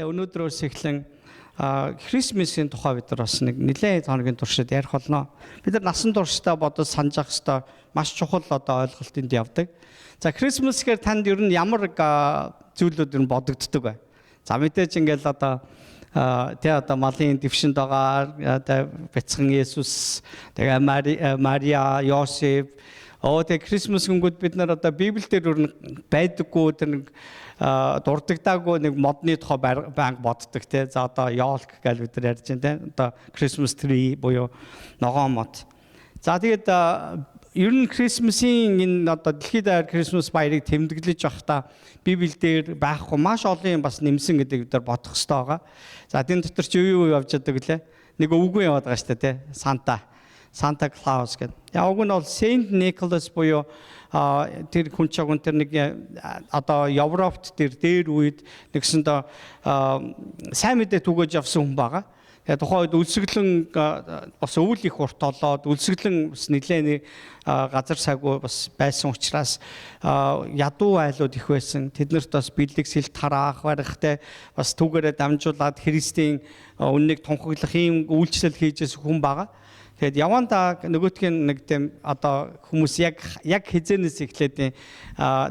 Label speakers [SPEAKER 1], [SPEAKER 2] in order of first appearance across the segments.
[SPEAKER 1] Тэ өнөөдрөөс эхлэн Christmas-ийн тухай бид нар бас нэг нэлээд хоногийн туршид ярих болно. Бид нар насан туршдаа бодож санаж ах хэвээр маш чухал одоо ойлголтынд явдаг. За Christmas гэхээр танд ер нь ямар зүйлүүд ер нь бодогддог вэ? За мэдээж ингээл одоо малын дэвшинд байгаа бяцхан Есүс, тэгээ Мария, Йосеф тэгээ Christmas гүнгүүд бид нар одоо Библиэлд ер нь байдаггүй тэр нэг дурддагдаагүй нэг модны тухай банк боддог те. За одоо ёолк гэж бид нар ярьж байна те. Одоо Christmas tree буюу ногоон мод. За тэгээд ер нь Christmas-ийн энэ одоо дэлхийд даяар Christmas баярыг тэмдэглэж явахдаа Библиэлд байхгүй маш олон юм бас нэмсэн гэдэг бид нар бодох хэрэгтэй байгаа. За тийм дотор ч юу явж байгаа гэлээ. Нэг өвгөн яваад байгаа шүү дээ те. Santa Claus гэдэг. Яг уг нь бол Saint Nicholas буюу тэр хүн чагун тэр нэг одоо Европт тэр дээр үед нэгсэндээ сайн мэдээ түгэж явсан хүн байгаа. Тэгээ тухайн үед үлсгэлэн бас өвөл их урт толоод үлсгэлэн бас нэлээд газар сайгүй бас байсан учраас ядуу айлууд их байсан. Тэднэрт бас бэлэгсэл тараах барихтай бас түүгээрээ дамжуулаад Христийн үннийг тунхаглах ийм үйлчлэл хийжсэн хүн байгаа. Тэгэд явандаа нөгөөтгийн нэг тийм одоо хүмүүс яг хизэнээс эхлээд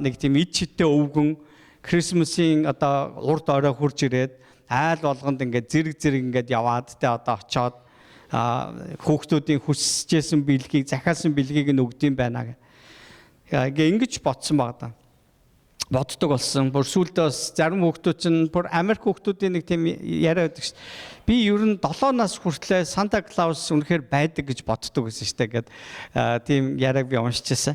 [SPEAKER 1] нэг тийм ид читтэй өвгөн Christmas-ийн одоо урд орой хурж ирээд айл болгонд ингээд зэрэг ингээд яваад тэ одоо очоод хүүхдүүдийн хүсэжсэн бэлгийг захиалсан бэлгийг нь өгдөм байна гэх. Ингэж бодсон баг да. Боддог болсон. Бүр сүүлдээ бас зарим хүүхдүүд чинь бүр Америк хүүхдүүдийн нэг тийм яриа байдаг шүү дээ. Би ер нь 7 нас хүртлээр Санта Клаус үнэхээр байдаг гэж боддог гэсэн шүү дээ гэд тийм яриаг би уншижсэн.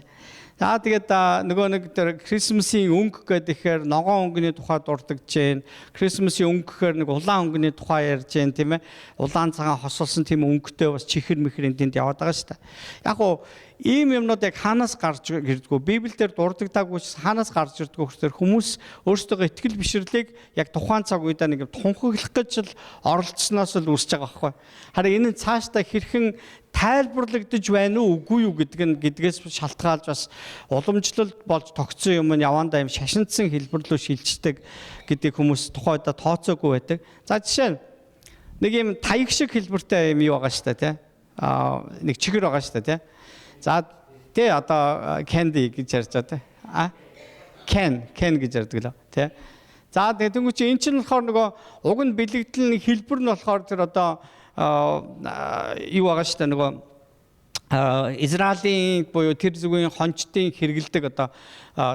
[SPEAKER 1] За тэгээд нөгөө нэг Christmas-ийн өнгө гэхээр ногоон өнгөний тухай дурддагж Jain. Christmas-ийн өнгө гэхээр нэг улаан өнгөний тухай ярьж जैन тийм ээ. Улаан цагаан хосолсон тийм өнгөтэй бас чихэр мэхрийн тэнд яваад байгаа шүү дээ. Яг уу ийм юмнууд яг хаанаас гарч ирдгүү? Библиэлд дурддагдаагүй хаанаас гарч ирдгүү гэхээр хүмүүс өөрсдөө итгэл бишрлийг яг тухайн цаг үедээ нэг тунхаглах гэж л оролцсноос л үүсэж байгаа байхгүй. Харин энэ цаашдаа хэрхэн тайлбарлагдаж байна уу үгүй юу гэдгээс шалтгаалж бас уламжлалт болж тогтсон юм нь явандаа юм шашинцсан хэлбэрлөө шилждэг гэдэг хүмүүс тухайдаа тооцоогүй байдаг. За жишээ нь нэг юм таяг шиг хэлбэртэй юм юу байгаа шүү дээ тий. Нэг чихэр байгаа шүү дээ тий. За тий одоо candy гэж ярьж байгаа тий. Can гэж ярьдаг л тий. За тэгвэл чи эн чинь болохоор нөгөө уг нь бэлэгдэл хэлбэр нь болохоор тэр одоо юу байгаа шүү дээ нөгөө Израилийн буюу тэр зүгийн хончтын хэрэгэлдэг одоо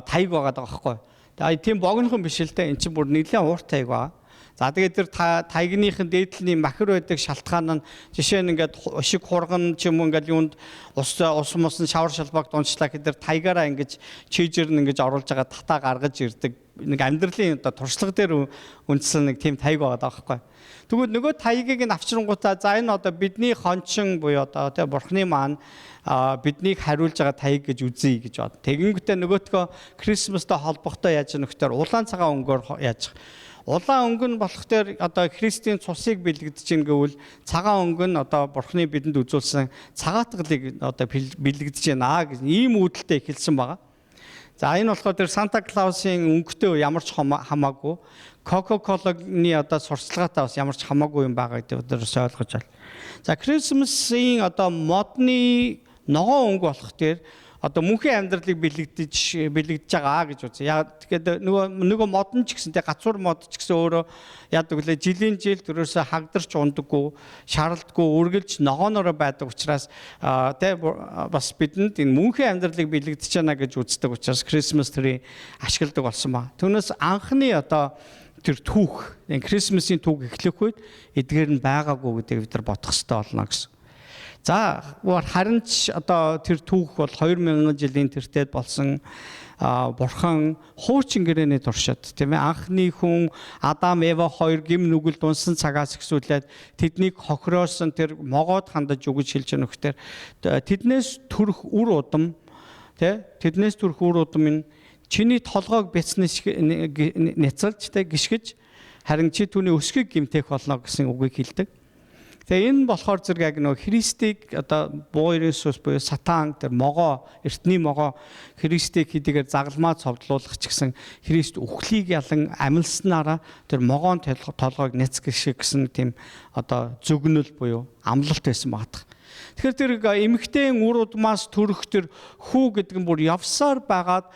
[SPEAKER 1] таяг байгаа байхгүй. Тэгээ тийм богинохон биш л дээ. Эн чинь бүр нэлээд урт таяг байгаа. За тэгээд тэр таягныхын дээдлний махир байдаг шалтгаан нь жишээ нь ингээд шиг хурган ч юм уу ингээд юунд ус мус шавар шалбаг дунчлаа гэхээр таягаараа ингээд чийжэр нь ингээд оруулж байгаа татаа гаргаж ирдэг. Нэг амьдралын одоо туршлага дээр үндсэн нэг тийм таяг байгаа байхгүй. Тэгвэл нөгөө таягийг нь авчрангуудаа за энэ одоо бидний хончин буюу одоо тэ бурхны маань биднийг хариулж байгаа таяг гэж үзье гэж бод. Тэгэнгүүтээ нөгөөтгөө Christmas-тай холбоотой яаж нөхдөр улаан цагаан өнгөөр яаж улаан өнгө нь болох дээр одоо Христийн цусыг бэлэгдэж ийн гэвэл цагаан өнгө нь одоо бурхны бидэнд үзүүлсэн цагаатгалыг одоо бэлэгдэж байна гэж ийм үүдэлтэй эхэлсэн байгаа. За энэ болохоор тэр Санта Клаусын өнгөтэй ямар ч хамаагүй Coca-Cola-ны одоо сурталчилгаатай бас ямар ч хамаагүй юм байгаа гэдэг өдрөөс ойлгож байна. За Christmas-ийн одоо модны ногоон өнгө болох дээр одоо мөнхийн амьдралыг бэлэгдэж байгаа гэж үзье. Яг тэгэхээр нөгөө модон ч гэсэн тэ гацуур мод ч гэсэн өөрөө яадаг лээ жилийн жил төрөөсөө хагдарч ундаггүй, шаардлагагүй, үргэлж ногооноор байдаг учраас тэ бас бидэнд энэ мөнхийн амьдралыг бэлэгдэж байна гэж үздэг учраас Christmas tree ашигладаг болсон ба. Түүнээс анхны одоо тэр түүх, Christmas-ийн түүх эхлэх үед эдгээр нь байгаагүй гэдгийг бид нар бодох хэрэгтэй болно гэсэн. За харин ч одоо тэр түүх бол 2000 жилийн тэртет болсон бурхан хуучин гэрээний туршид тийм ээ анхны хүн Адам Ева хоёр гим нүгэл дунсан цагаас эхсүүлээд тэднийг хохироосон тэр могоод хандаж өгж хэлж өгөхтэр тэднээс төрөх үр удам тийм тэднээс төрөх үр удам нь чиний толгойг бяцнаас няцалж тэ гიშгэж харин чи түүний өсгийг гимтэх болно гэсэн үгийг хэлдэг. Тэгээ энэ болохоор зэрэг яг нөгөө Христийг одоо буурын сүс буюу сатан тэр могоо, эртний могоо Христийг хэдийгээр загалмаа цовдлуулах ч гэсэн Христ үхлийг ялан амилснараа тэр могоон толгойг нэцгэх гэсэн тийм одоо зүгнэл буюу амлалт байсан багтах. Тэгэхээр тэр эмэгтэйн үр удмаас төрөх тэр хүү гэдэг нь бүр явсаар байгаад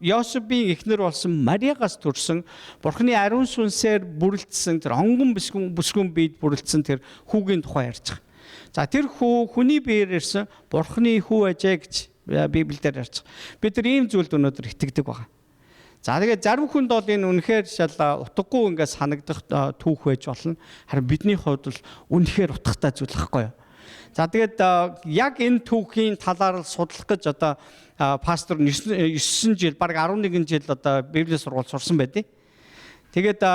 [SPEAKER 1] Йосефийн эхнэр болсон Мариагаас төрсөн Бурхны ариун сүнсээр бүрэлдсэн тэр онгон бүсгүн биед бүрэлдсэн тэр хүүгийн тухай ярьж байгаа. За тэр хүү хүний биеэр ирсэн Бурхны хүү ажээ гэж Библиэлд ярьж байгаа. Бид тэр ийм зүйлд өнөөдөр итгэдэг байгаа. За тэгээд зарим хүнд бол энэ үнэхээр шал утгагүй ингээд санагдах түүх байж болно. Харин бидний хувьд бол үнэхээр утгатай зүйл байхгүй юу? За тэгээд яг энэ түүхийн талаар судлах гэж одоо пастор 9 жил, бараг 11 жил одоо Библийн сургууль сурсан байдیں۔ Тэгээд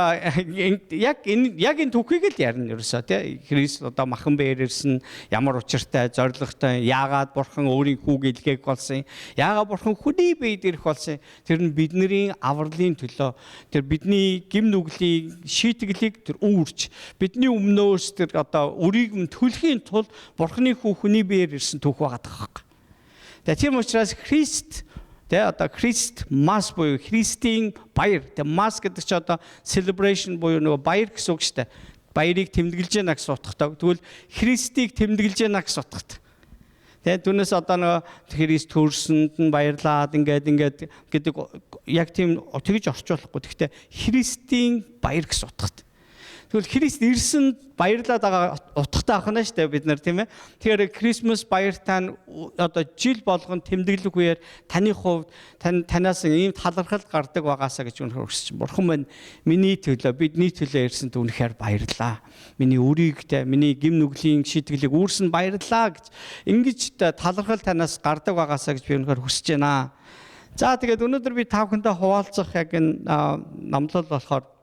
[SPEAKER 1] яг энэ түүхийг л ярина ерөөсөө тий. Христ одоо махан бээр ирсэн, ямар учиртай, зоригтой, яагаад бурхан өөрийн хүүг илгээх болсон, яагаад бурхан хүний биед ирэх болсон. Тэр нь бидний авралын төлөө, тэр бидний гим нүглийн шийтгэлийг тэр үүрч, бидний өмнөөс тэр одоо өрийг төлөхийн тулд бурханы хүү хүний биеэр ирсэн түүх байгаа даа. Тэгээд тийм учраас Христ одоо Христ мас буюу Христийн баяр. Тэгээд мас гэдэг чинь одоо celebration буюу нөгөө баяр гэсэн үг шүү дээ. Баярыг тэмдэглэж яана гэсэн утгатай. Тэгвэл Христийг тэмдэглэж яана гэсэн утгатай. Тэгээд түүнээс одоо нөгөө Христ төрсөнд нь баярлаад ингээд гэдэг яг тийм тэгж орчуулахгүй. Гэхдээ Христийн баяр гэсэн утгатай. Тэгвэл Христ ирсэн баярлаад байгаа утгатай ахна шүү дээ бид нар тийм ээ. Тэгэхээр Крисмас баяртай одоо жил болгон тэмдэглэх үеэр таны хувьд танаас ийм талархал гардаг байгаасаа гэж үнэхээр хүсэж байна. Бурхан минь миний төлөө бидний төлөө ирсэнд үнэхээр баярлалаа. Миний үрийгтэй миний гим нүглийн шийтгэлийг үүрсэн баярлалаа гэж ингэж талархал танаас гардаг байгаасаа гэж би үнэхээр хүсэж байна. За тэгээд өнөөдөр би та бүхэндээ хуваалцах яг энэ номлол болохоор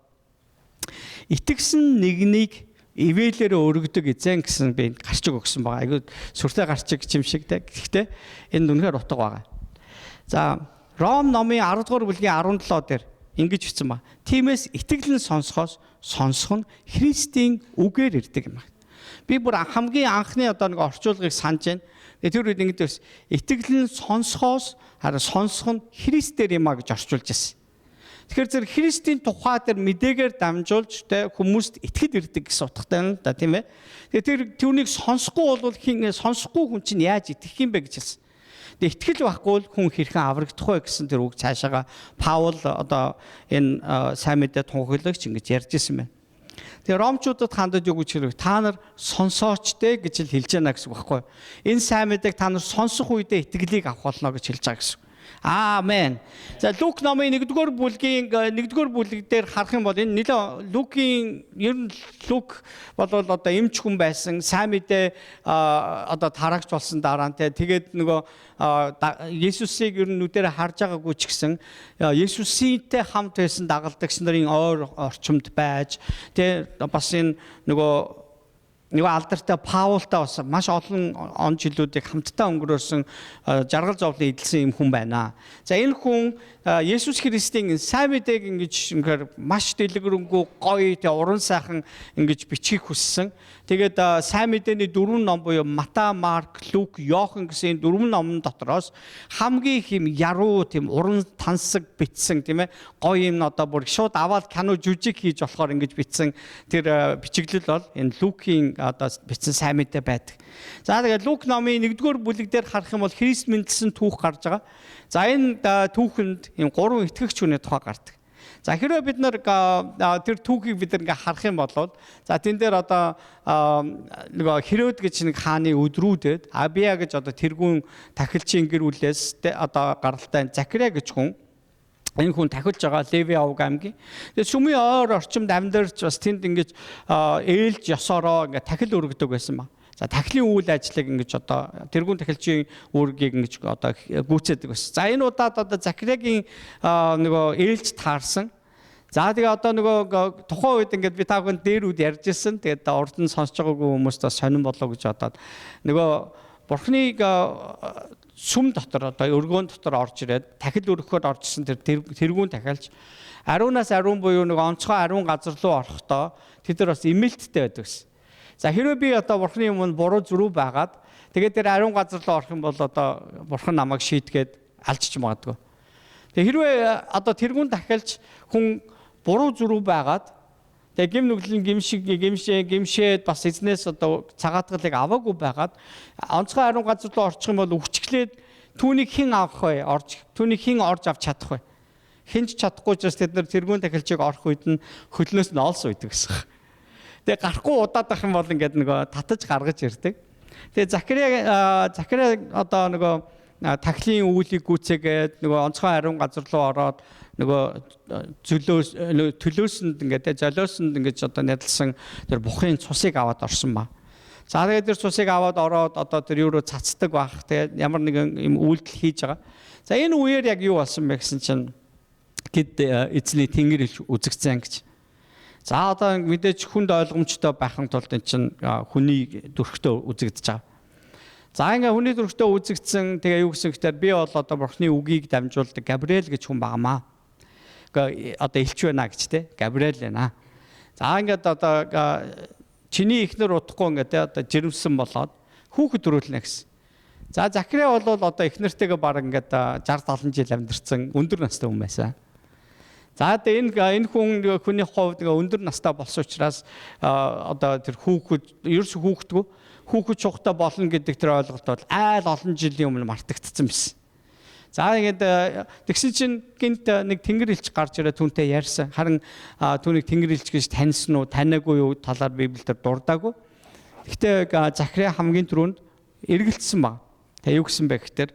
[SPEAKER 1] итгэсэн нэгнийг ивэлээр өргөдөг эзэн гэсэн би гарчиг өгсөн байгаа. Айгуу сүртэй гарчиг юм шигтэй. Гэхдээ энэ үнэхээр утга байгаа. За Ром номын 10 дугаар бүлгийн 17 дээр ингэж бичсэн ба. Тиймээс итгэлэн сонсох нь Христийн үгээр ирдэг юм байна. Би бүр хамгийн анхны одоо нэг орчуулгыг санаж байна. Тэр үед ингэж итгэлэн сонсохоос харин сонсох нь Христээр юм а гэж орчуулж байсан. Тэгэхээр зэрэг Христийн тухай тэр мэдээгээр дамжуулж хүмүүст итгэл ирдэг гэсэн утгатай байна да тийм ээ. Тэгэхээр түүнийг сонсохгүй бол сонсохгүй хүн чинь яаж итгэх юм бэ гэж хэлсэн. Тэгээ итгэл байхгүй бол хүн хэрхэн аврагдах вэ гэсэн тэр үг цаашаага Паул одоо энэ сайн мэдээ тунхаглагч ингэж ярьж ирсэн байна. Тэгээ ромчуудад хандад юу гэж хэлв? Та нар сонсооч дээ гэж хэлж яана гэсэн үг байхгүй юу? Энэ сайн мэдээг та нар сонсох үедээ итгэлийг авах болно гэж хэлж байгаа гэсэн. Аамен. За Лук номын 1-р бүлгийн 1-р бүлэг дээр харах юм бол энэ нэлээ Лукийн ер нь Лук бол одоо эмч хүн байсан, сайн мэдээ одоо тараагч болсон дараа нь тэгээд нөгөө Есүсийг ер нь нүдээр харж байгаагүй ч гэсэн Есүсийтэй хамт байсан дагалдагч нарын ойр орчимд байж бас энэ нөгөө алдартай Паултай бас маш олон он жилүүдийг хамтдаа өнгөрөөсөн жаргал зовлон эдэлсэн юм хүн байна. За энэ хүн Есүс Христийн сайн мэдээг ингэж ингээр маш дэлгэрэнгүй гоё уран сайхан ингэж бичихийг хүссэн. Тэгээд сайн мэдээний 4 ном буюу Матай, Марк, Лук, Иохан гэсэн 4 номын дотроос хамгийн их юм яруу тийм уран тансаг бичсэн тийм ээ. Гоё юм одоо бүр шууд аваад кино жүжиг хийж болохоор ингэж бичсэн тэр бичиглэл бол энэ Лукийн одоо бичсэн сайн мэдээ байдаг. За тэгээд Лук номын 1-р бүлэг дээр харах юм бол Христ мэндэлсэн түүх гарч байгаа. За энэ түүхэнд ийм 3 итгэгч хүний тухай гардаг. За хэрвээ бид нар тэр түүхийг бид ингээ харах юм бол за тэн дээр одоо нөгөө Херод гэж нэг хааны өдрүүдэд Абия гэж одоо тэргүүн тахилчийн гэр бүлээс одоо гаралтай Захария гэж хүн энэ хүн тахилж байгаа Леви авг аймгийн. Тэгээд сүмийн ойр орчимд амьдарч бас тэнд ингэж ээлж ёсороо ингээ тахил өргөдөг байсан ба. За тахилын үйл ажлыг ингэж одоо тэргүүн тахилчийн үүргийг ингэж одоо гүйцээдэг байсан. За энэ удаад одоо Захариагийн нөгөө ээлж таарсан. За тэгээ одоо нөгөө тухайн үед ингээд би та бүхэн дээр үд ярьж ирсэн. Тэгээд урд нь сонсож байгаагүй хүмүүст бас сонирн болоо гэж бодоод нөгөө Бурхныг сүм дотор одоо өргөөн дотор орж ирээд дахил өргөхөд оржсэн тэргүүн дахиалж ариунаас ариун буюу нэг онцгой ариун газар руу орохдоо тэд нар бас имэлттэй байдаг гэсэн. За хэрвээ би одоо бурхны өмнө буруу зүрүү байгаад тэгээд тэр ариун газар руу орох юм бол одоо бурхан намайг шийтгээд алжиж магадгүй. Тэгээд хэрвээ одоо тэргүүн дахиалж хүн буруу зүрүү байгаад тэгээд гим нүглийн гимшээд бас эзнээс одоо цагаатгалыг аваагүй байгаад онцгой ариун газар руу орчих юм бол өвчглээд түүнийг хэн авах вэ? Түүнийг хэн орж авч чадах вэ? Хинж чадахгүй ч бас тэд нар тэргүүн дахилчийг орох үед нь хөлнөөс нь олс үйдэг гэсэн. Тэгээ гарахгүй удаадах юм бол ингээд нөгөө татаж гаргаж ирдэг. Тэгээ Захария одоо нөгөө тахилын үүлийг гүйцээгээд нөгөө онцгой ариун газар руу ороод нөгөө төлөөсөнд ингээд золиосонд ингээд одоо нэрлсэн тэр бухын цусыг аваад орсон ба. За тэгээд тэр цусыг аваад ороод одоо тэр юу руу цацдаг байх. Тэгээд ямар нэгэн юм үйлдэл хийж байгаа. За энэ үеэр яг юу болсон бэ гэсэн чинь гэд эзний тэнгэр ил үзэгцэн гэж. За одоо мэдээж хүнд ойлгомжтой байхын тулд энэ чинь хүний дүрхтээ үзэгдэж байгаа. За ингээ хүний дүрхтээ үзэгдсэн тэгээ юу гэсэн гэхээр би бол одоо бурхны үгийг дамжуулдаг Габриэл гэж хүн багамаа. Ингээ одоо элч байна гэж те Габриэл байна. За ингээд одоо чиний ихнэр удахгүй ингээ одоо жирэмсэн болоод хүүхэд төрүүлнэ гэсэн. За Захария бол одоо ихнэртэйгээ баг ингээд 60 70 жил амьдэрсэн өндөр настай хүн байсан. За энэ хүний хувьд өндөр настай болсон учраас одоо тэр хүүхэд ерөөс хүүхэд чухтай болно гэдэг тэр ойлголт бол айл олон жилийн өмнө мартагдсан байсан. За ингээд тэгсэн чинь гинт нэг тэнгэр элч гарч ирээ түүнтэй ярьсан. Харин түүнийг тэнгэр элч гэж таньсан уу, таниагүй юу талаар Библиэлд дурдаагүй. Гэхдээ Захария хамгийн түрүүнд эргэлцсэн баг. Тэгээ юу гэсэн бэ гэхээр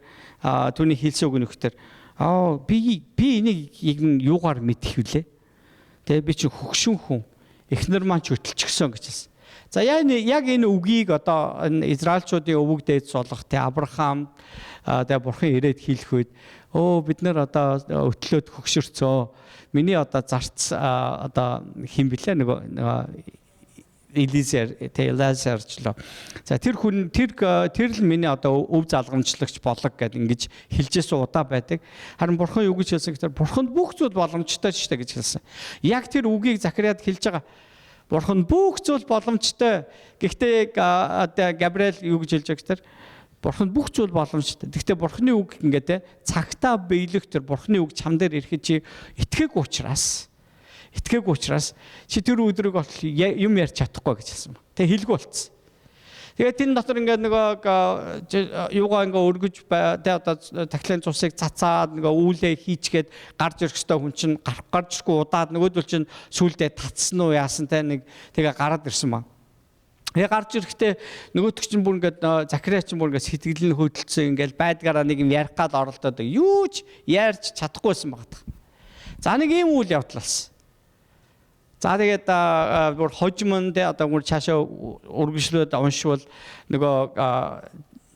[SPEAKER 1] түүний хэлсэн үг нөхдөр би энийг юугаар мэдэх вүлээ? Тэгээ би чи хөгшин хүн. Эхнэр маань ч хөтөлчихсөн гэж хэлсэн. За яг энэ үгийг одоо энэ Израильчуудын өвөг дээдс болох те Авраам тэгээ бурхан ирээд хэлэх үед бид нар одоо өтлөөд хөгшөрцөө. Миний одоо зарц одоо хин блэ нөгөө Элизер Элазарчлаа. За тэр л миний одоо өв залгамжлагч болог гэд ингэж хэлжээс удаа байдаг. Харин бурхан юу гэж хэлсэн гэхээр бурханд бүх зүйл боломжтой ч гэж хэлсэн. Яг тэр үгийг Захариад хэлж байгаа. Бурхан бүх зүйл боломжтой. Гэхдээ Габриэл юу гэж хэлж байгаа гэхээр бурханд бүх зүйл боломжтой. Гэхдээ бурханы үг ингээд цагтаа биелэх тэр бурханы үг чам дээр ирэхэд чи итгээггүй учраас чи тэр өдрийг бол юм ярьж чадахгүй гэж хэлсэн ба. Тэгээ хэлгүй болцсон. Тэгээд энэ дотор ингээд нөгөө юугаа ингээд өргөж одоо тахилын цусыг цацаад нөгөө үүлээ хийчгээд гарч ирэх ёстой хүн чинь гарчгүй удаад нөгөөдөл чинь сүулдэ татсан уу яасан те нэг тэгээ гараад ирсэн ба. Тэгээ гарч ирэхдээ нөгөөдөг чинь бүр ингээд Захария чинь бүр ингээд сэтгэл нь хөдөлсөн ингээд байдгаараа нэг юм ярих гал оролдоод юу ч ярьж чадахгүйсэн багт. За нэг ийм үйл явдал болсон. За тэгээд бүр хожимон тэ одоо бүр цаашаа үргэлжлээд уншвал нөгөө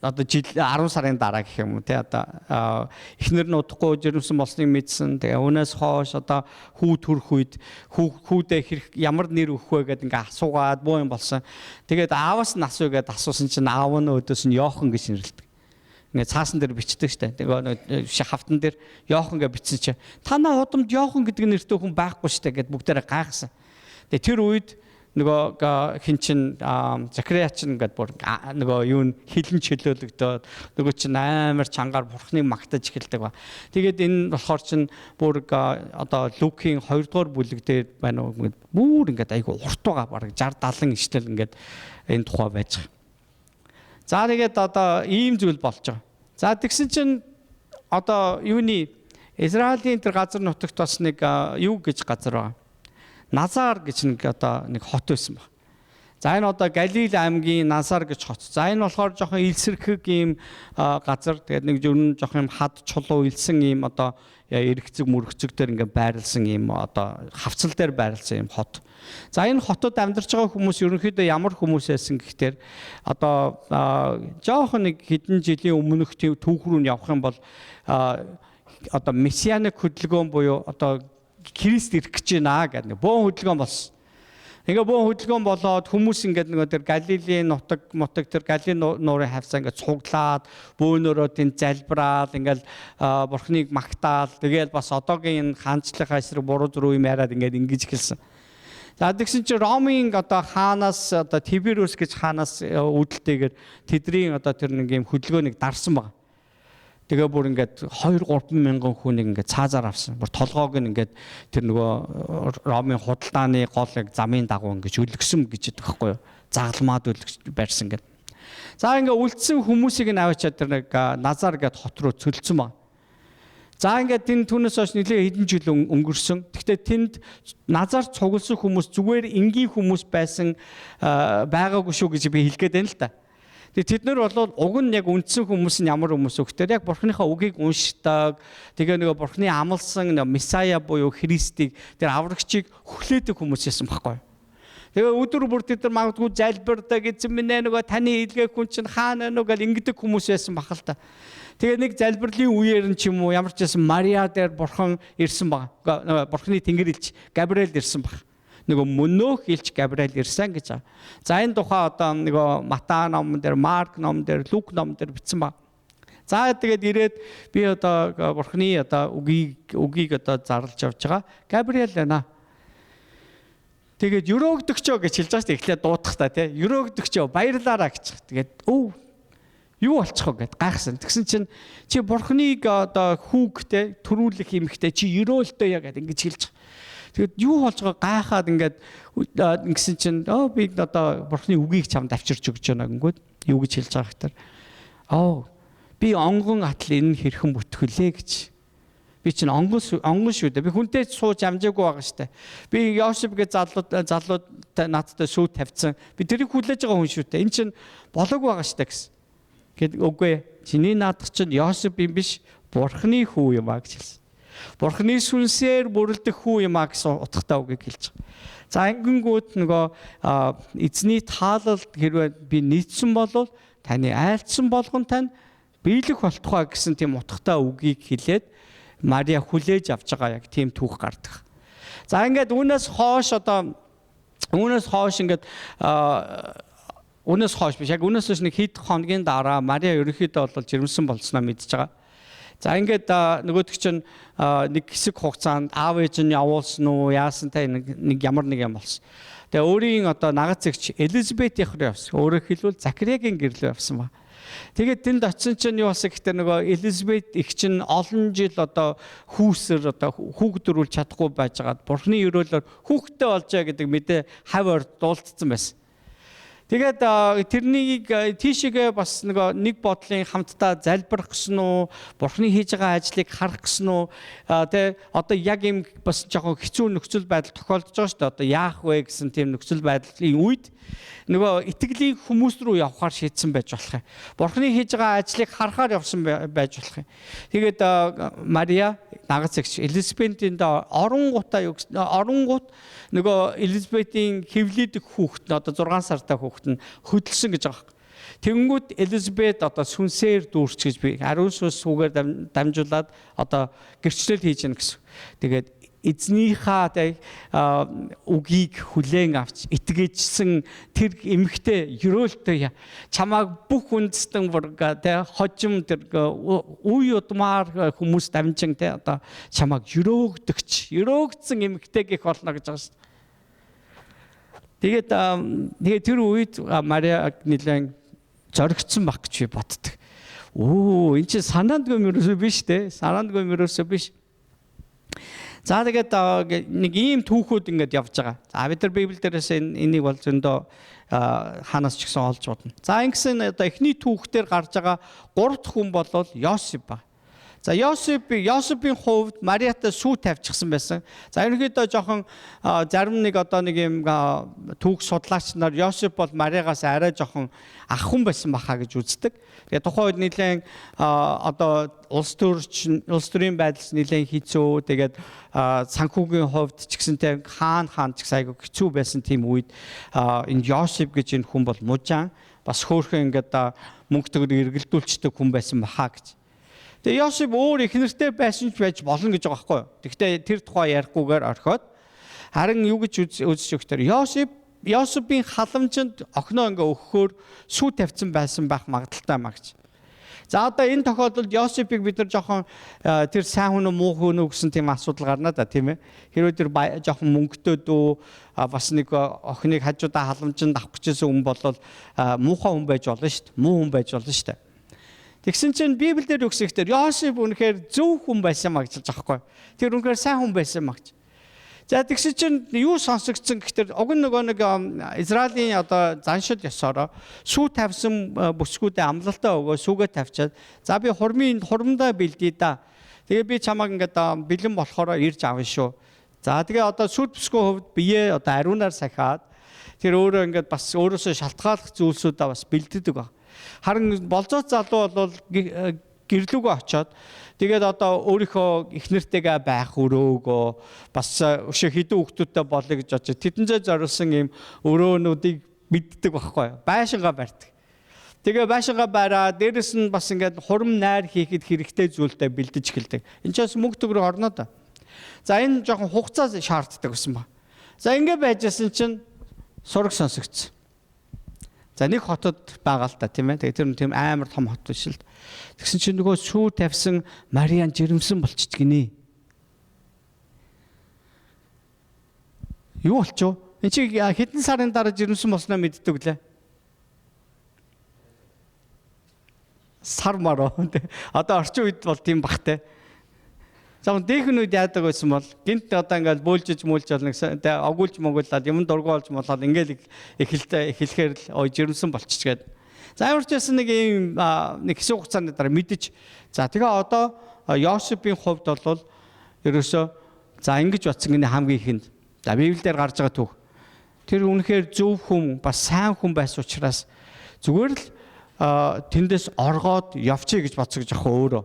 [SPEAKER 1] одоо жил 10 сарын дараа гэх юм уу тэ одоо эхнэр нь удахгүй жирэмсэн болсныг мэдсэн. Тэгээ өнөөс хойш одоо хүү төрөх үед хүүдээ хэрэг ямар нэр өгөх вэ гэдэг ингээ асуугаад боо юм болсон. Тэгээд ааваас нь асууя гэдээ асуусан чинь аав нь өдөөс нь Йохан гэж нэрлэдэг. Ингээ цаасан дээр бичдэг штэ. Тэгээ хавтан дээр Йохан гэж бичсэн чинь танаа удамд Йохан гэдэг нэртэй хүн байхгүй штэ гэд бүгдээрээ гайхсан. Тэгээ тэр үед нөгөө хин чин Захария чин ингээд бүр нөгөө юу н хилэн чөлөөлөгдөөд нөгөө чин амар чангаар бурхныг магтаж эхэлдэг ба. Тэгээд энэ болохоор чин бүр одоо Лукийн 2 дугаар бүлэг дээр байна уу бүр ингээд айгу урт байгаа баг 60 70 ишлэл ингээд энэ тухай байж байгаа. За тэгээд одоо ийм зүйл болж байгаа. За тэгсэн чинь одоо юуны Израилийн тэр газар нутагт бас нэг юу гэж газар байна. Назар гэж нэг одоо нэг хот байсан баг. За энэ одоо Галил аймгийн Назар гэж хот. За энэ болохоор жоохон илсэрхэг ийм газар. Тэгээд нэг зөвхөн жоохон юм хад чулуу илсэн ийм одоо эргэцэг мөргөцөг дээр ингээ байрлсан ийм одоо хавцал дээр байрлсан ийм хот. За энэ хотод амьдарч байгаа хүмүүс ерөнхийдөө ямар хүмүүс байсан гэхээр одоо жоохон нэг хэдэн жилийн өмнөх түүх рүү явах юм бол одоо месианик хөдөлгөөн буюу одоо Христ ирэх гэж байна гэдэг бөөн хөдөлгөөн болсон. Ингээ бөө хөдөлгөөн болоод хүмүүс ингээд нөгөө тэр Галилийн нутаг тэр Галилийн нуурын хавцаа ингээд цуглаад бөөнөрөө тэнд залбираад ингээд бурхныг магтаал тэгээд бас одоогийн энэ хаанчлалынхаа эсрэг буруу зүрх юм яриад ингээд ингэж хэлсэн. За тэгсэн чинь Ромын одоо хаанаас одоо Тиберус гэж хаанаас үүдэлтэйгээр тэдний одоо тэр нэг юм хөдөлгөөнийг дарсан баг. Тэгээ бүр ингээд 2-3 мянган хүнийг ингээд цаазаар авсан. Бүр толгоог нь ингээд тэр нөгөө Ромын худалдааны голыг замын дагуу ингээд өлгсөн гэж яддаг байхгүй юу? Загалмаад барьсан гэдэг. За ингээд үлдсэн хүмүүсийг нь аваачаад тэр нэг Назар гэдэг хот руу цөлцсөн баг. За ингээд энэ түүнээс хойш нэлээд хэдэн жил өнгөрсөн. Гэхдээ тэнд Назар цугласан хүмүүс зүгээр энгийн хүмүүс байсан байгаагүй шүү гэж би хэлгээд байна л да. Тэд нар бол уг нь яг үндсэн хүмүүс нь ямар хүмүүс вэ гэхээр яг бурхныхаа үгийг уншдаг. Тэгээ нөгөө бурхны амлсан Месая буюу Христийг тэр аврагчийг хүлээдэг хүмүүс байсан байхгүй. Тэгээ өдөр бүр тэд нар магадгүй залбирдаг эзэн минь нөгөө таны илгээх хүн чинь хаана нөгөө ингэдэг хүмүүс байсан бахал та. Тэгээ нэг залбирлын үеэр нь ч юм уу ямар ч байсан Мария дээр бурхан ирсэн баг. Бурхны тэнгэр элч Габриэл ирсэн баг. Нөгөө мөнөөх элч Габриэл ирсэн гэж байгаа. За энэ тухай одоо нөгөө Матай номон дээр, Марк номон дээр, Лук номон дээр бичсэн баг. За тэгээд ирээд би одоо бурхны одоо үгийг одоо зарлж явж байгаа. Габриэл байна. Тэгээд өрөөгдөгчөө гэж хэлж байгаа шүү дээ. Эхлээд дуудах та тий. Өрөөгдөгчөө баярлаараа гэж. Тэгээд юу болчих вэ гэд гайхсан. Тэгсэн чинь чи бурхныг одоо хүүгтэй төрүүлэх юмхтэй чи өрөөлтөө яа гэд ингэж хэлж байгаа. Тэгэд юу болж байгаа гайхаад ингээд ингэсэн чинь би одоо бурхны үгийг чамд авчирч өгч байна гингүүд юу гэж хэлж байгаа хэвээр би онгон атал энэ хэрхэн бүтгэлээ гэж би чинь онгон шүү дээ би хүнтэй сууж амжаагүй байгаа штэ би Йосеф гэж залууд надтай сүйт тавьсан би тэрийг хүлээж байгаа хүн шүү дээ энэ чинь болоогүй байгаа штэ гэсэн гэд үгүй чиний наадах чинь Йосеф юм биш бурхны хүү юм а гэж хэлсэн. Бурхны сүнсээр бүрэлдэх хүү юм а гэсэн утгатай үгийг хэлж байгаа. За ингэнгүүт нөгөө эзний таалалд хэрвээ би нийцсэн бол таны айлцсан болгон тань биелэх болтугай гэсэн тийм утгатай үгийг хэлээд Мария хүлээж авч байгаа яг тийм түүх гардаг. За ингээд үүнээс хойш биш яг үүнээс хойш нэг хэд хоногийн дараа Мария ерөнхийдөө бол жирэмсэн болсноо мэдж байгаа. За ингээд нөгөөдөг чинь нэг хэсэг хугацаанд аав ээж нь явуулсан уу яасан та нэг ямар нэг юм болсон. Тэгээ өөрийн одоо нагц эгч Элизабетийн рүү явсан. Өөрөөр хэлбэл Захариагийн гэрлөө явсан ба. Тэгээд тэнд очисон чинь юу болсон гэхээр нөгөө Элизабет их чинь олон жил одоо хүүсэр одоо хүүхдөрүүл чадахгүй байжгаад бурхны өрөөлөөр хүүхдтэй болжээ гэдэг мэдээ хав орд дуулцсан байсан. Тэгээд тэрнийг тийшээгээ бас нэг бодлын хамтдаа залбирах гэсэн үү, бурхны хийж байгаа ажлыг харах гэсэн үү, тэ одоо яг юм бас жоохон хэцүү нөхцөл байдал тохиолдож байгаа шүү дээ. Одоо яах вэ гэсэн тийм нөхцөл байдлын үед нөгөө итгэлийн хүмүүс рүү явахаар шийдсэн байж болох юм. Бурхны хийж байгаа ажлыг харахаар явсан байж болох юм. Тэгээд Мария нагц эгч Элизабетийн оронгууд нөгөө Элизабетийн хэвлийдэг хүүхэд нь одоо 6 сартай хүүхэд нь хөдөлсөн гэж байгаа. Тэнгүүд Элизабет одоо сүнсээр дүүрч гэж би ариун сүнс сүгээр дамжуулаад одоо гэрчлэл хийж гэнэ гэсэн. Тэгээд эзнийхээ үгийг хүлээн авч итгэжсэн тэр эмэгтэй өрөөлтөө чамааг бүх үндэстэн хожим тэр үе удмаар хүмүүс дамжин одоо чамааг өрөөгдсөн эмэгтэй гэх болно гэж байгаа шүү дээ. Тэгээд тэр үед Мария нэлээд зоригдсон баг гэж би боддог. Эн чинь санаандгүй мөрөөсөө биш те. Санаандгүй мөрөөсөө биш. За тэгээд нэг ийм түүхүүд ингээд явж байгаа. За бид нар Библи дээрээс энийг бол зөндөө ханаас ч гэсэн олж бодно. За ингэсэн одоо эхний түүхтэр гарч байгаа 3 дахь хүн бол Йосеф ба. За Йосефийн хувьд Мариатай сүү тавьчихсан байсан. За ерөнхийдөө жоохон зарим нэг одоо нэг юм түүх судлаач нар Йосеф бол Мариагаас арай жоохон ах хүн байсан баха гэж үздэг. Тэгээ тухайн үед нэлээд одоо улс төрийн байдал нэлээд хэцүү. Тэгээд санхүүгийн хувьд ч гэсэнтэй хаан ч гэсэн айгүй хэцүү байсан тийм үед энэ Йосеф гэж энэ хүн бол мужаан бас хөөрхөн ингээд мөнгө төгрөг эргэлдүүлчдэг хүн байсан баха гэж. Тэгээ Йосеф өөр их нэртэй байсан ч байж болно гэж байгаа байхгүй юу. Гэхдээ тэр тухай ярихгүйгээр орхиод Харин юу гэж үзэж өгөхөөр Йосепийн халамжинд охиноо ингээ өгөхөөр сүү тавьсан байсан байх магадaltaй маа гэж. За одоо энэ тохиолдолд Йосепийг бид нар жоохон тэр сайн хүн уу муу хүн үү гэсэн тийм асуудал гарна да тийм ээ. Хэрвээ тэр жоохон мөнгөтэй дүү бас нэг охиныг хажуудаа халамжинд авах гэжсэн хүн бол муухай хүн байж болно шүү дээ. Муу хүн байж болно шүү дээ. Тэгсэн чинь Библиэлд өгсөхдөө Йосеп үнэхээр зөв хүн байсан маа гэж байгаа байхгүй. Тэр үнэхээр сайн хүн байсан маа гэж. За тэгсэн чинь юу сонсогдсон гэхээр уг нэг Израилийн одоо заншил ёсороо сүү тавьсан бүсгүүдээ амлалтаа өгөө сүүгээ тавьчаад за би хурмдаа бэлдээ да. Тэгээ би чамайг ингээд бэлэн болохоор ирж авна шүү. За тэгээ одоо сүр бүсгүй хувьд бие одоо ариунаар сахиад тэр өөрөө ингээд бас өөрөөсөө шалтгааллах зүйлсүүдээ бас бэлддэг баг. Харин болзооц залуу бол гэрлүүгөө очоод тэгээд одоо өөрийнхөө эхнэртэйгээ байх өрөөгөө бас өшөө хідэн хүүхдүүдтэй болъё гэж бодож тэдэнцээ зориулсан юм өрөөнүүдийг мэддэг байхгүй байшингаа барьдаг. Тэгээ байшингаа бараа дээрэс нь бас ингээд хурам найр хийхэд хэрэгтэй зүйлтэй бэлдэж эхэлдэг. Энд ч бас мөнгө төгрөг орно да. За энэ жоохон хугацаа шаарддаг гэсэн ба. За ингэ байжсэн чинь сураг сонсогдсон. За нэг хотод байгаа л та тийм ээ. Тэр нь тийм амар том хот биш л. Тэгсэн чинь нөгөө сүү тавьсан Мариан жирэмсэн болчихд гинэ. Юу болчихв? Энд чи хэдэн сарын дараа жирэмсэн болсноо мэддэг лээ. Сар мароо. Одоо орчин үед бол тийм бахтай. За дээхэн үед яадаг байсан бол гинт одоо ингээд бөөлжиж мүүлж болно гэсэн огуулж могуулаад юм дургуулж молоод ингээд эхлэхээр л жирэмсэн болчихгээд. За өөрчөөс нэг ийм нэг хэсэг хугацааны дараа мэдэж за тэгээ одоо Йосепийн хувьд бол ерөөсөө за ингэж батсан гинэ хамгийн ихэнд. За Библиэлд гарч байгаа түүх. Тэр үнэхээр зөв хүн бас сайн хүн байсан учраас зүгээр л тэндээс оргоод явчих гэж бодсож ах өөрөө.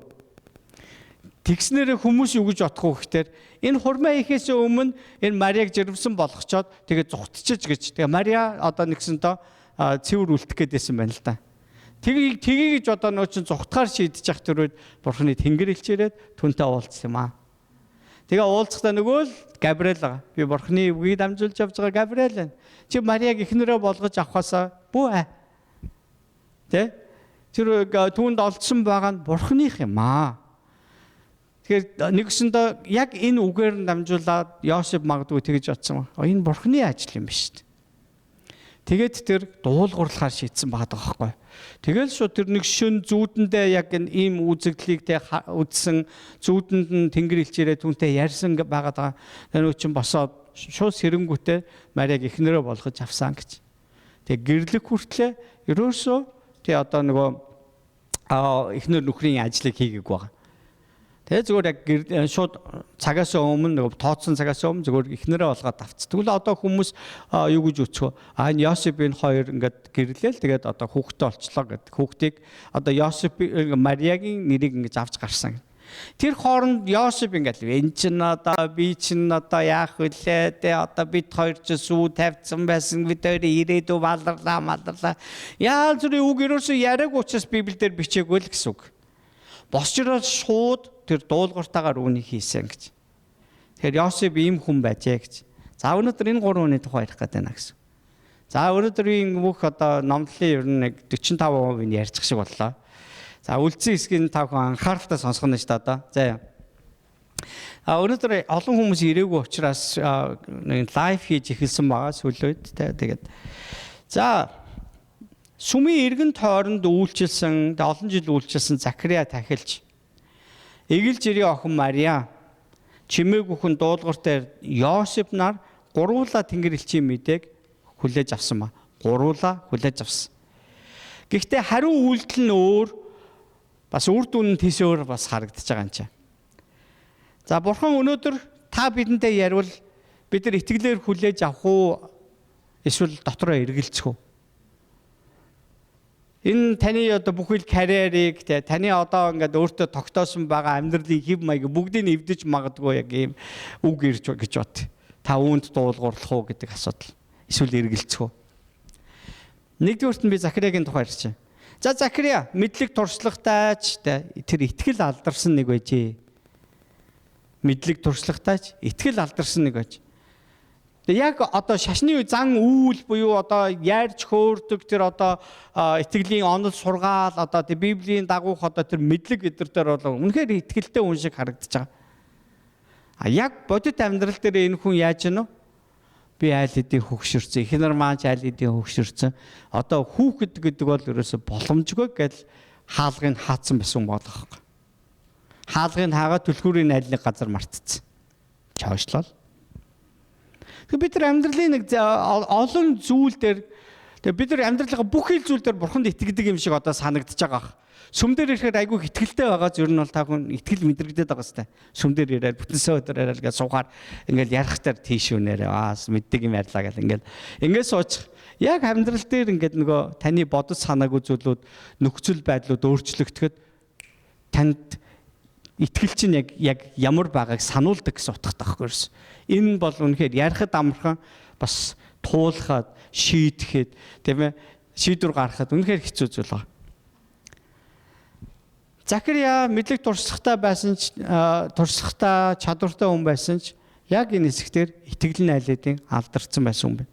[SPEAKER 1] Тэгснээр хүмүүс юу гэж бодох вэ гэхээр энэ хурмаа ихээс өмнө энэ Мариаг жирэмсэн болгочоод тэгээ зүгтчихэж гэж. Тэгээ Мария одоо нэгсэнтэй цэвэр үлдэх гээдсэн байна л да. Тгий гэж одоо нөө чин зүгтахаар шийдэж явах тэр үед Бурхны тэнгэр илч ирээд түнтэй уулзсан юм аа. Тэгээ уулзахдаа нөгөө л Габриэл байгаа. Би Бурхны үгийг дамжуулж явж байгаа Габриэл байна. Чи Мариаг эхнэрээ болгож авахаасаа бүү. Тэ? Тэр түүнд олдсон байгаа нь Бурхных юм аа. Тэгэхээр нэгсэндээ яг энэ үгээр нь дамжуулаад Йосеп магадгүй тэгж бодсон ба. Энэ Бурхны ажил юм биш үү? Тэгээд тэр дуулуурлахаар шийдсэн байгаа байхгүй. Тэгэл шууд тэр нэг шөн зүүдэндээ яг ийм үзэгдлийг тэ үдсэн зүүдэнд нь тэнгэр илчээрээ түүнтэй ярьсан байгаа. Тэр үчин босоод шууд сэрэнгүүтээ Мариаг эхнэрээ болгож авсан гэж. Тэг гэрлэг хүртлээ ерөөсөө тэ одоо нөгөө эхнэр нөхрийн ажлыг хийгээг байгаа. Тэгээ зүгээр яг шууд цагаас өмнө нөгөө тооцсон цагаас өмнө зүгээр эхнэрээ олгоод авц. Тэгвэл одоо хүмүүс юу гэж өцгөө энэ Йосепийн хоёр ингээд гэрлээл тэгээд одоо хүүхдтэй олчлоо гэдэг. Хүүхдийг одоо Йосеп Мариагийн нэрийг ингэж авч гарсан. Тэр хооронд Йосеп ингээд энэ чинь одоо би чинь одоо яах вүлээ тэ одоо бид хоёр ч сүү тавьсан байсан бид хоёр ирээдүй маллаа. Яа зүрийн үг ерөөсөө яриаг учраас Библиэлд бичээгүй л гэсэн үг. Босчроос шууд тэр дуулууртаагаар үүнийг хийсэн гэж. Тэгэхээр Йосеп ийм хүн байжээ гэж. За өнөөдөр энэ гурван хүний тухай ярих гэдэг байна гэсэн. За өнөөдрийн бүх одоо номлолын ер нь 45% нь ярьчих шиг боллоо. За үлдсэн хэсгийг та бүхэн анхааралтай сонсгоно шүү дээ одоо. За. Өнөөдөр олон хүмүүс ирээгүй учраас нэг лайв хийж эхэлсэн байгаа сүүлийн үед тэгээд. За сүмийн эргэн тойронд үйлчилсэн, олон жил үйлчилсэн Захария тахилч Эгэл жирийн охин Мария чимээг бүхэн дуулууртай Йосеп нар гуруула тэнгэр элчийн мэдээг хүлээж авсан ба. Гуруула хүлээж авсан. Гэхдээ хариу үйлдэл нь өөр бас үр дүн нь тийш өөр бас харагдаж байгаа юм чинь. За Бурхан өнөөдөр та бидэнтэй яриул бид нар итгэлээр хүлээж авах уу эсвэл дотроо эргэлзэх үү? Энэ таны одоо бүхэл карьерийг таны одоо ингээд өөртөө тогтоосон байгаа амьдралын хэв маяг бүгдийг нь эвдэж магадгүй яг ийм үг ирж гэж бод. Та үүнд дуулуурлах уу гэдэг асуудал. Эсвэл эргэлзэх үү? Нэгдүгüүрт нь би Захариагийн тухай ярьчих. За Захария мэдлэг туршлагатайч тэр итгэл алдарсан нэг байжээ. Мэдлэг туршлагатайч итгэл алдарсан нэг байж. Яг одоо шашны зан үйл буюу одоо яарч хөөрдөг тэр одоо итгэлийн онол сургаал одоо тэр Библийн дагуух одоо тэр мэдлэг эдэр дээр бол үнэхээр итгэлтэй хүн шиг харагдаж байгаа. Яг бодит амьдрал дээр энэ хүн яаж гэнэ? Би айл хэдийн хөгшөрсөн, эхнэр маань айл хэдийн хөгшөрсөн. Одоо хүүхэд гэдэг бол ерөөсө боломжгүй гэж хаалгыг хаацсан байсан болох. Хаалгыг хаагаад түлхүүрийн айлны газар мартцсан. Чойшлол. Бид нар амьдралын нэг олон зүйл дээр бид нар амьдралынхаа бүх хил зүйл дээр бурханд итгэдэг юм шиг одоо санагдаж байгаа. Сүм дээр ирэхээр айгүй итгэлтэй байгаа зөв нь бол та хүн итгэл мэдрэгдээд байгаа хэвээр. Сүм дээр ирээд бүтэнсээ өдөр яриад гэж суугаар ингээл ярих таар тийш үнээрээ мэддэг юм ярьлаа гэл ингээд суучих. Яг амьдрал дээр ингээд нөгөө таны бодож санаагүй зүйлүүд нөхцөл байдлууд өөрчлөгдөхөд танд итгэл чинь яг ямар байгааг сануулдаг гэсэн утгатай байхгүй юу? Энэ бол үнэхээр ярихад амархан бас туулахад шийдэхэд тийм ээ шийдвэр гаргахад үнэхээр хэцүү зүйл байна. Захария мэдлэг туршлагатай байсан ч туршлагатай чадвартай хүн байсан ч яг энэ хэсгээр итгэл найлуудын алдарсан байсан хүн байна.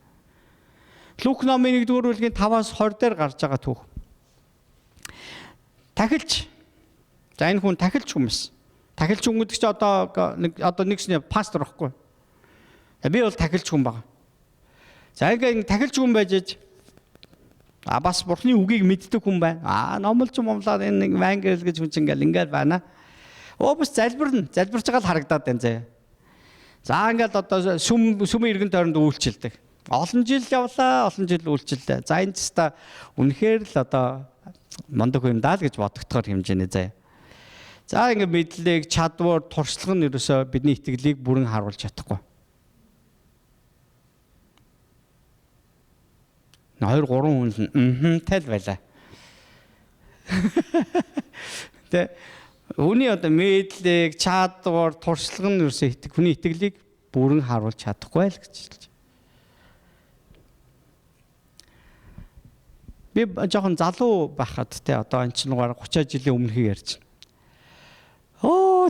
[SPEAKER 1] Лук номын 1-р бүлгийн 5-аас 20 дээр гарч байгаа түүх. Тахилч. За энэ хүн тахилч хүмүүс. Тахилч хүн гэдэг чинь одоо нэгсний пастор байхгүй. Би бол тахилч хүн байгаа. За ингээд тахилч хүн байж бас бурхны үгийг мэддэг хүн байна. Номлож момлаад энэ нэг вангел гэж хүн чинь ингээд байна. Бас залбирч байгаа л харагдаад байна заяа. За ингээд одоо сүмийн иргэн тойронд үйлчилдэг. Олон жил явлаа, олон жил үйлчиллээ. За энэ ч та үнэхээр л одоо мондог юм даа л гэж бодогдохоор хэмжээний заяа. За ингээд мэдлэг, чадвар, туршлага нь ерөөсөө бидний итгэлийг бүрэн харуулж чадахгүй. 2-3 хүн тэл байлаа. Тэ хүний одоо мэдлэг, чадвар, туршлага нь ерөөсөө хүний итгэлийг бүрэн харуулж чадахгүй л гэж хэлж. Би жоохон залуу байхад те одоо энэ чинь 30 жилийн өмнөхийг ярьж байна.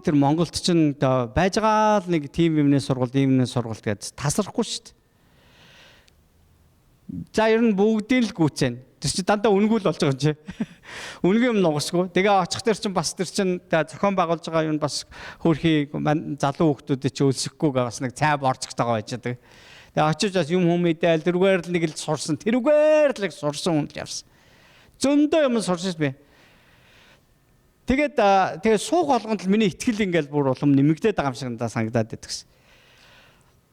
[SPEAKER 1] Тэр Монголд чинь байж байгаа л нэг тим юмны сургалт, иймний сургалт гэж тасрахгүй шүү дээ. За ер нь бүгдийн л гүцэн. Тэр чинь дандаа үнгүүл болж байгаа юм чи. Үнгийн юм нугасгүй. Тэгээ очих тэр чинь бас тэр чинь зохион байгуулж байгаа юм бас хөрхий залуу хүмүүстэй чи өлсөхгүй бас нэг цай борцогтойгоо байж байгаа. Тэгээ очиж бас юм мэдэл тэрүүгээр л нэг л сурсан. Тэрүүгээр л сурсан хүн л явсан. Зөндөө юм сурсан би. Тэгээ суух болгонд л миний итгэл ингээл бүр улам нэмэгдээд байгаа юм шиг надад санагдаад байдагс.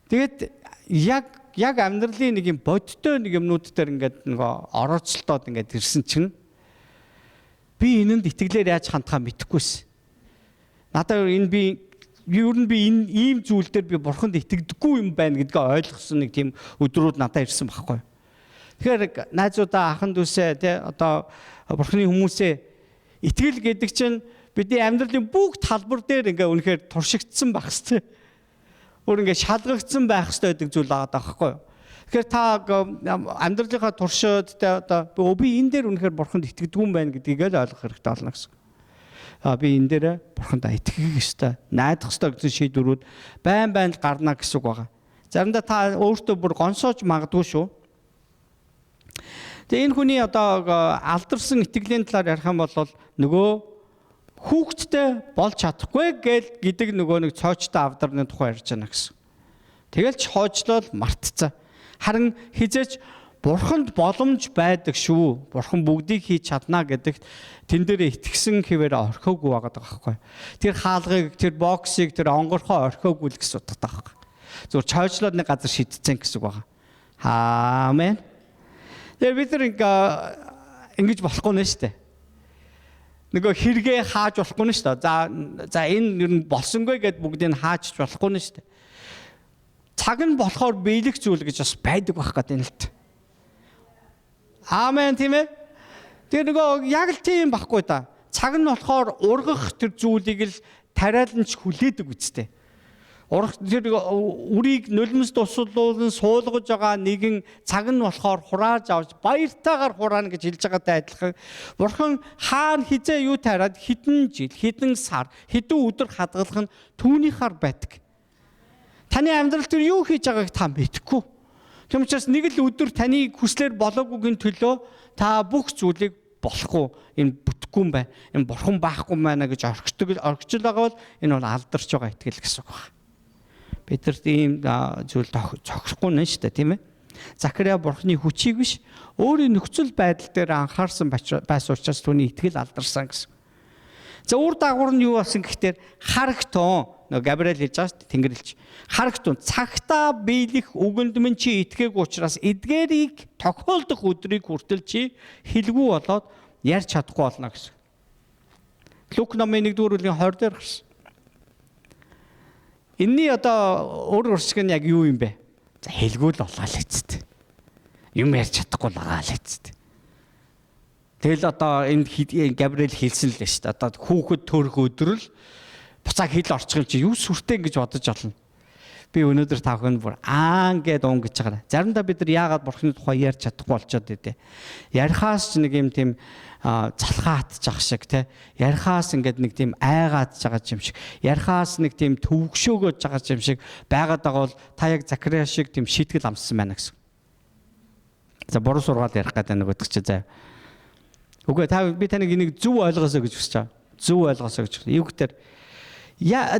[SPEAKER 1] Тэгээд яг амьдралын нэг юм бодтой нэг юмнууд дээр ингээд нөгөө орооцолтоод ингээд ирсэн чинь би энэнд итгэлээр яаж хандхаа мэдэхгүйсэн. Надад ер нь би энэ ийм зүйл дээр би бурханд итгэдэггүй юм байна гэдгээ ойлгосон нэг тийм өдрүүд надад ирсэн байхгүй. Тэгэхээр найзуудаа ахын дүүсээ те одоо бурханы хүмүүсээ итгэл гэдэг чинь бидний амьдралын бүх талбар дээр ингээ үнэхээр туршигдсан байх хэрэгтэй. Өөр ингээ шалгагдсан байх хэрэгтэй гэдэг зүйл байгаа байхгүй юу? Тэгэхээр та амьдралынхаа туршид те одоо би энэ дээр үнэхээр бурханд итгэдэг юм байна гэдгийг л ойлгох хэрэгтэй болно гэсэн. Би энэ дээр бурханд итгэх ёстой, найдах ёстой гэсэн шийдвэрүүд байн гарна гэсэн үг байгаа. Заримдаа та өөртөө бүр гонсоож магадгүй шүү. Тэгээ энэ хүний одоо алдарсан итгэлийн талаар ярих юм бол нөгөө хүүхдтэй болж чадахгүй гэдэг нөгөө нэг цоочтой авдарны тухай ярьж байна гэсэн. Тэгэл ч хоочлол мартцсан. Харин хизээч бурханд боломж байдаг шүү. Бурхан бүгдийг хийж чадна гэдэгт тэн дээр итгэсэн хэвээр орхиогүй байгаа байхгүй. Тэр хаалгыг, тэр боксыг, тэр онгорхоо орхиогүй л гэсэн утгатай байхгүй. Зүгээр чойчлоод нэг газар шидцэн гэсэн үг байгаа. Аамен. Тэгээ бид нар ингэж болохгүй нэ штэ. Нөгөө хэрэгээ хааж болохгүй нэ штэ. За энэ ер нь болсонгүй гэд бүгдийг хааж болохгүй нэ штэ. Цаг нь болохоор биелэх зүйл гэж бас байдаг байх гэдэг юм л та. Аамен тийм ээ. Тэр нөгөө яг л тийм байхгүй да. Цаг нь болохоор ургах тэр зүйлийг л тариаланч хүлээдэг үстэй. Урах тэр үрийг нулимс тусалуулан суулгаж байгаа нэгэн цаг нь болохоор хурааж авч баяртайгаар хураана гэж хэлж байгаатай адилхан бурхан хаана хизээ юу тариад хэдэн жил, хэдэн сар, хэдэн өдөр хадгалах нь түүнийхаар байдаг. Таны амьдрал дээр юу хийж байгааг та мэдэхгүй. Тийм учраас нэг л өдөр таны хүслээр болоогүйгийн төлөө та бүх зүйлийг болохгүй, энэ бүтэхгүй юм байна. Энэ бурхан байхгүй байна гэж орхичл байгаа бол энэ бол алдарч байгаа итгэл гэсэн үг байна. Бидэрт ийм зүйл зохирохгүй нэ шүү дээ, тийм ээ. Захария бурханы хүчийг биш, өөрийн нөхцөл байдал дээр анхаарсан байсан учраас түүний итгэл алдарсан гэсэн. За үр дагавар нь юу болсон гэхээр харагтун Габриэл хэлж байгаа шүү дээ, Тэнгэрлэгч. Харагтун цагтаа биелэх үгэнд минь чи итгээгүй учраас эдгээрийг тохиолдох өдрийг хүртэл чи хэлгүй болоод ярьж чадахгүй болно гэсэн. Лук номын 1-р бүлгийн 20 дээр гарсан. Энийний одоо өөр урсгал нь яг юу юм бэ? За хэлгүй л болгаа л хэвчээ. Юм ярьж чадахгүй л байгаа л хэвчээ. Тэгэл одоо энэ Габриэл хэлсэн л дээ шүү дээ. Одоо хүүхэд төрөх өдрөл буцаа хэл орчих юм чи юу сүртэй гэж бодож олно. Би өнөөдөр та бүхэнд бүр гэд ун гэж байгаа. Заримдаа бид нар яагаад бурхны тухай ярьж чадахгүй болчиход байдэ. Ярихаас ч нэг юм тийм залхаат жах шиг те. Ярихаас ингээд нэг тийм айгаад байгаа юм шиг. Ярихаас нэг тийм төвөгшөөгөөж байгаа юм шиг байгаад байгаа бол та яг Захария шиг тийм шийтгэл амссан байна гэсэн. За буруу сургаал ярих гэдэг нэг утгач заа. Үгүй би таныг энийг зөв ойлгосоо гэж хүсэж байгаа. Зөв ойлгосоо гэж. Юу гэхээр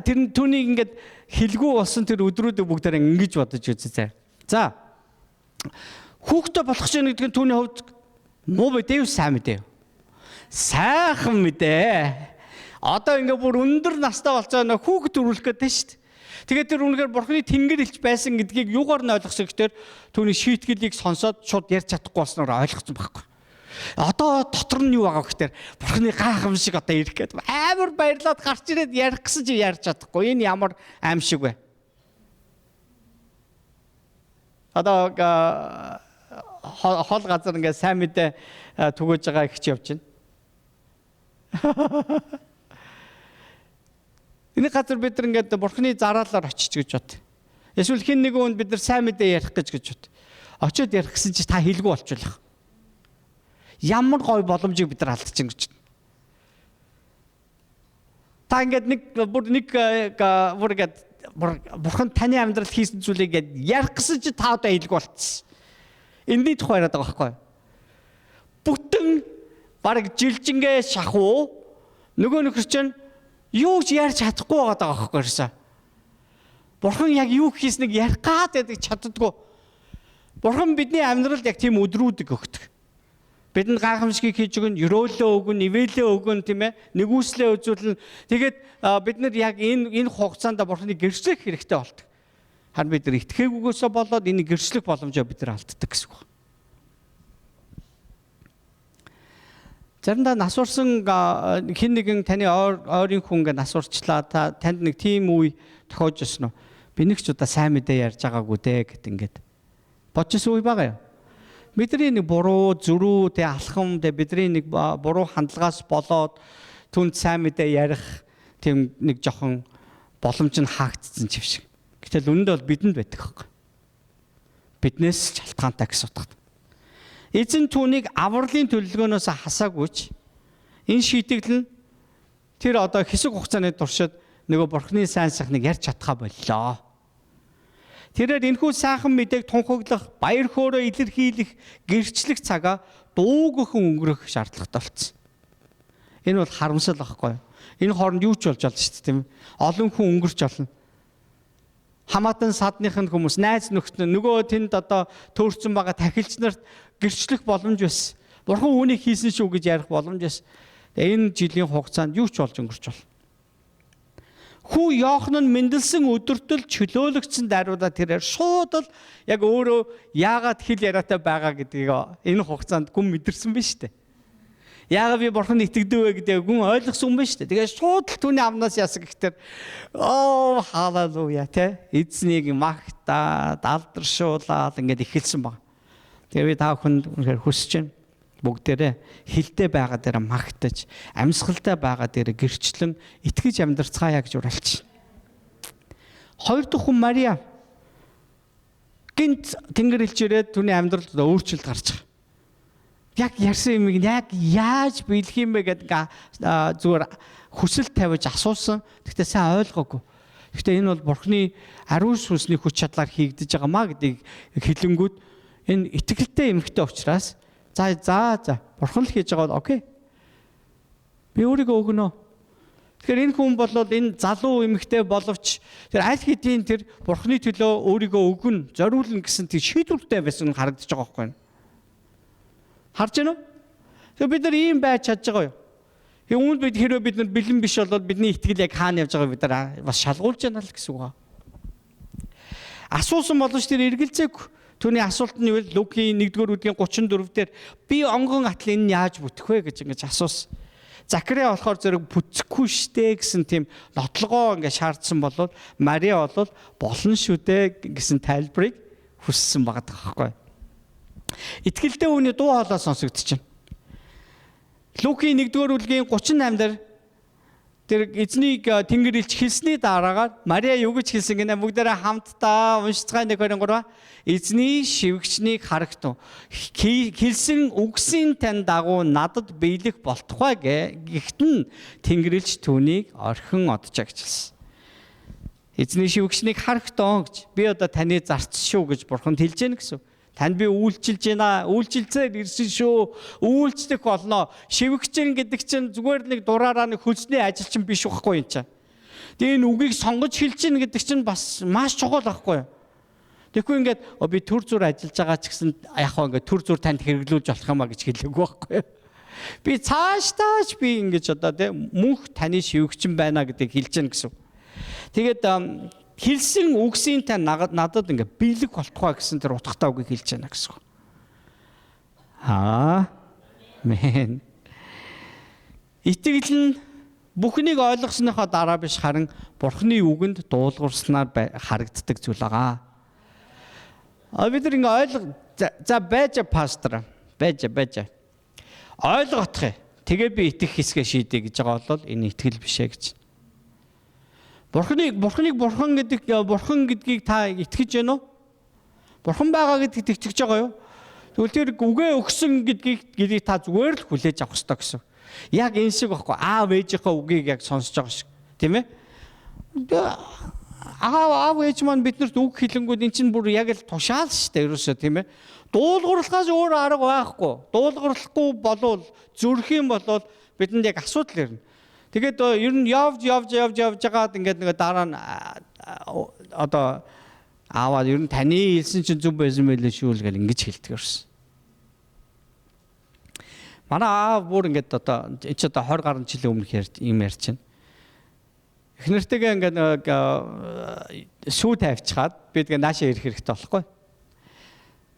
[SPEAKER 1] тэр түүнийг ингээд хэлгүй болсон тэр өдрүүдийг бүгдээр ингэж бодож үзье. За. Хүүхдээ болох ч гэдэг нь түүний хувьд муу мэдээ юу сайн мэдээ. Сайхан мэдээ. Одоо ингээд бүр өндөр настай болцоо нөх хүүхэд төрүүлэх гэдэг шүү дээ. Тэгээд тэр үнэхээр бурхны тэнгэр элч байсан гэдгийг юугаар нь ойлгосон гэхээр түүний шийтгэлийг сонсоод шууд ярьж чадахгүй болсноор ойлгосон байхгүй. Одоо дотор нь юу байгаа гэхээр бурхны гайхамшиг одоо ирэх гэдэг амар баярлаад гарч ирээд ярих гэсэн чи ярьж чадахгүй. Энэ ямар аимшиг вэ? Одоо хол газар ингээд сайн мэдээ түгэж байгаа их ч явж байна. Энэ газар бид нар ингээд бурхны зараалаар очиж гэж бод. Эсвэл хин нэг өнд бид нар сайн мэдээ ярих гэж бод. Очиод ярих гэсэн чи та хэлгүй болчихлоо. Ямар гой боломжийг бид нар алдчихсан гэж байна. Та ингээд бурхан таны амьдралд хийсэн зүйлийг ярих гэсэн чи та одоо хэлгүй болчихсон. Энэний тухай яриад байгаа байхгүй юу? Бүтэн бараг жилжингээ шахуу нөгөө нөхөр чинь юу ч ярьж чадахгүй байгаа байхгүй юу? Бурхан яг юу хийснийг ярих гад гэдэг чаддгүй. Бурхан бидний амьдралд яг тийм өдрүүдийг өгдөг. Бидэнд гайхамшигыг хийж өгнө, өрөөлөө өгнө, ивэлээ өгнө, тийм ээ. Нэгүслээ үзүүлнэ. Тэгээд бид нар яг энэ хугацаанд бурхныг гэрчлэх хэрэгтэй болдог. Харин бид нар итгээгүйгээсээ болоод энэ гэрчлэх боломжоо бид нар алддаг гэсэн үг. Заримдаа нас урсан хэн нэгэн таны ойрын хүн нас урчлаа, танд нэг тийм үе тохиож ирсэн үү? Би нэг ч удаа сайн мэдээ ярьж байгаагүй дээ гэд ингээд бодчихсон үе байгаа юу? Бидний нэг буруу зүрүү тэ алхам тэ бидний нэг буруу хандлагаас болоод түнд сайн мэдээ ярих тийм нэг жоохон боломж нь хаагдсан ч шиг. Гэтэл үнэндээ бол бидэнд байдаг хэрэг. Биднээс ч шалтгаантай гэсэн утгатай. Эзэн түүнийг авралын төлөвлөгөөнөөс хасаагүйч энэ шийтгэл нь тэр одоо хэсэг хугацааны туршид нөгөө бурхны сайн сайхныг ярьж чадхаа боллоо. Тэрээр энэхүү сайхан мэдээг тунхаглах, баяр хөөрөө илэрхийлэх, гэрчлэх цагаа дуугхан өнгөрөх шаардлагатай болсон. Энэ бол харамсал байхгүй юу? Энэ хооронд юу ч болж болно шүү дээ, тийм ээ. Олон хүн өнгөрч болно. Хамаатан садных нь хүмүүс, найз нөхдөд нөгөө тэнд одоо төөрцөн байгаа тахилч нарт гэрчлэх боломж байсан. Бурхан үүнийг хийсэн шүү гэж ярих боломж байсан. Энэ жилийн хугацаанд юу ч болж өнгөрч болно. Хүү Иохан нь мэндэлсэн өдөртөл чөлөөлөгдсөн даруйда тэрээр шууд л яг өөрөө яагаад хэл яриатай байгаа гэдгийг энэ хугацаанд гүн мэдэрсэн биз дээ. Яагаад би бурханд итгэдэг вэ гэдгийг гүн ойлгосон юм биш үү? Тэгээд шууд л түүний амнаас ясаг гэхтэр халелуя те эзнийг магтаад алдаршуулаад ингээд эхэлсэн баг. Тэгээд би та бүхэнд үнэхээр хүсэж байна. Бүгдээрээ хилтэй байгаа дээр магтаж, амьсгалтай байгаа дээр гэрчлэн итгэж амьдрцгаая гэж уриалж. Хоёр дахь хүн Мария гинт тэнгэр илж ирээд түүний амьдралд өөрчлөлт гарч байгаа. Яг ярьсан юмыг яг яаж биелэх юм бэ гэдэг зүгээр хүсэл тавьж асуусан. Гэхдээ сайн ойлгоогүй. Гэхдээ энэ бол Бурхны ариун сүнсний хүч чадлаар хийгдэж байгаамаа гэдгийг хэлэнгүүд энэ итгэлтэй эмэгтэй учраас за Бурхан л хийж байгаа бол окей. Би өөрийгөө өгнө. Тэгэхээр энэ хүн бол энэ залуу эмэгтэй боловч тэр аль хэдийн тэр Бурхны төлөө өөрийгөө өгнө, зориулна гэсэн тэр шийдвэртэй байсан нь харагдаж байгаа байхгүй юу? Харж байна уу? Тэгэхээр бид нар ийм байж чадж байгаа юу? Үүнд бид хэрвээ бид нар бэлэн биш бол бидний итгэл яг хаана явж байгааг бид нар бас шалгуулж байна л гэсэн үг аа. Асуусан боловч тэр эргэлзээгүй. Түүний асуулт нь юу вэ? Лукийн 1-р бүлгийн 34 дээр би онгон атл энэ яаж бүтэх вэ гэж ингэж асуусан. Закария болохоор зэрэг бүцэхгүй штэ гэсэн тийм нотлогоо ингэ шаардсан болол Мария бол болно шүү дээ гэсэн тайлбарыг хүссэн байгаа байхгүй. Итгэлтэй хүний дуу хоолой сонсогдож байна. Лукийн 1-р бүлгийн 38 дээр тэр эзнийг Тэнгэр илч хэлсний дараагаар Мария юу гэж хэлсэн гэнэ бүгдээрээ хамтдаа уншицгаая 1-2-3 эзний шивгчнийг харагтун хэлсэн үгсийн тань дагуу надад биелэх болтугай гэхдээ Тэнгэр илч түүнийг орхин оджаа гэж хэлсэн. Эзний шивгчнийг харагтун гэж би одоо таны зарц шүү гэж Бурханд хэлж гэнэ гэсэн. Танд би үйлчилж байна. Үйлчилцээр ирсэн шүү. Үйлчлэх болно. Шивгчэн гэдэг чинь зүгээр нэг дураараа нэг хөлсний ажилчин биш байхгүй юм чинь. Тэгээ энэ үгийг сонгож хэлж гин гэдэг чинь бас маш чухал байхгүй юу? Тэгэхгүй ингээд би төр зүр ажиллаж байгаа ч гэсэн яг хаа ингээд төр зүр танд хэрэглүүлж болох юмаа гэж хэлээгүй байхгүй юу? Би цааш би ингэж одоо тийм мөнх таны шивгчэн байна гэдгийг хэлж гин гэсэн. Тэгээд хэлсэн үгсийн тань надад ингээ биелэг болтугай гэсэн тэр утгатай үгийг хэлж байна гэсэн. Амен. Итгэл нь бүхнийг ойлгосныхоо дараа биш харин Бурхны үгэнд дуулуурснаар харагддаг зүйл байгаа. Бид нар ингээ за байж пастор байж ойлгох. Тэгээ би итгэх хэсгээ шийдэе гэж байгаа бол энэ итгэл биш ээ гэж. Бурхныг бурхан гэдгийг та итгэж байна уу? Бурхан байгаа гэдэгт итгэж байгаа юу? Тэгвэл тэр үгээ өгсөн гэдгийг та зүгээр л хүлээж авах ёстой гэсэн. Яг энэ шиг байхгүй. Аав ээжийнхээ үгийг яг сонсож байгаа шиг. Тийм ээ? Аав ээж маань биднэрт үг хэлэнгүүд эн чинь бүр яг л тушаал шүү дээ ерөөсөө тийм ээ? Дуулуурлахаас өөр арга байхгүй. Дуулуурлахгүй болвол зүрх юм болвол бидэнд яг асуудал ирнэ. Тэгээд ер нь явж жагаад ингээд нэг дараа нь одоо аваад ер нь таны хэлсэн чинь зүв байсан байлээ шүү л гэл ингэж хэлдэг ерсэн. Манай аав бүр ингээд одоо 20 гаруй жилийн өмнөх юм ярьж байна. Эхнэртэйгээ ингээд сүү тавьчихад бид ингээд наашаа ирэх хэрэгтэй болохгүй.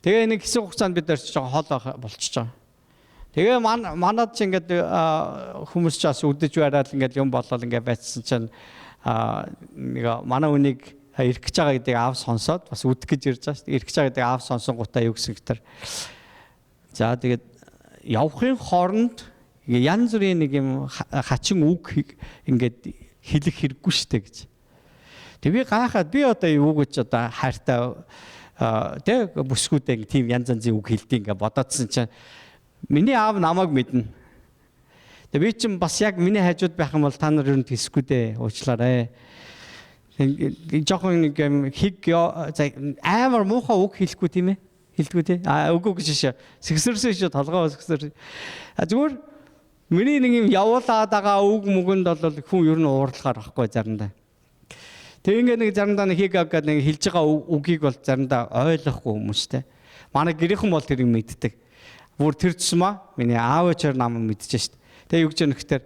[SPEAKER 1] Тэгээ нэг хэсэг хугацаанд бид орч жоохон хоол болчихж байгаа. Тэгээ манад ч ингээд хүмүүс ч бас үдэж байраад ингээд юм болол ингээд байцсан чинь нэг манай үнийг ирэх гэж байгаа гэдгийг аав сонсоод бас үдэх гэж ирж байгаа шүү дээ. Ирэх гэж байгаа гэдгийг аав сонсон гутаа юу гэсэн гэхээр за тэгээд явахын хооронд янз бүрийн нэг юм хачин үг ингээд хэлэх хэрэггүй шүү дээ гэж. Тэг би гайхаад би одоо юу гэж одоо хайртай тэг бүсгүүдээ тийм янз янзын үг хэлдэг ингээд бодоодсэн чинь миний аав намайг мэднэ. Тэгээ би чинь бас яг миний хажууд байх юм бол та нар ер нь тэсэхгүй дээ. Уучлаарай. Жохон нэг хиг амар муухай үг хэлэхгүй тийм ээ. Хэлдэггүй тий. Үгүй гэж шээ. Сэгсэрсэн шүү толгоо сэгсэр. Зүгээр миний нэг юм явуулаад байгаа үг мөгөнд бол хүн ер нь уурлахаар байхгүй заримдаа. Тэгээ ингээ нэг заримдаа нэг хиг гэдэг нэг хэлж байгаа үгийг бол заримдаа ойлгохгүй хүмүүстэй. Манай гэрийнхэн бол тэрийг мэддэг. Бүр тэр тусмаа миний аав ээжээр намайг мэдчихэж шít. Тэгээ юу гэж юм гэхээр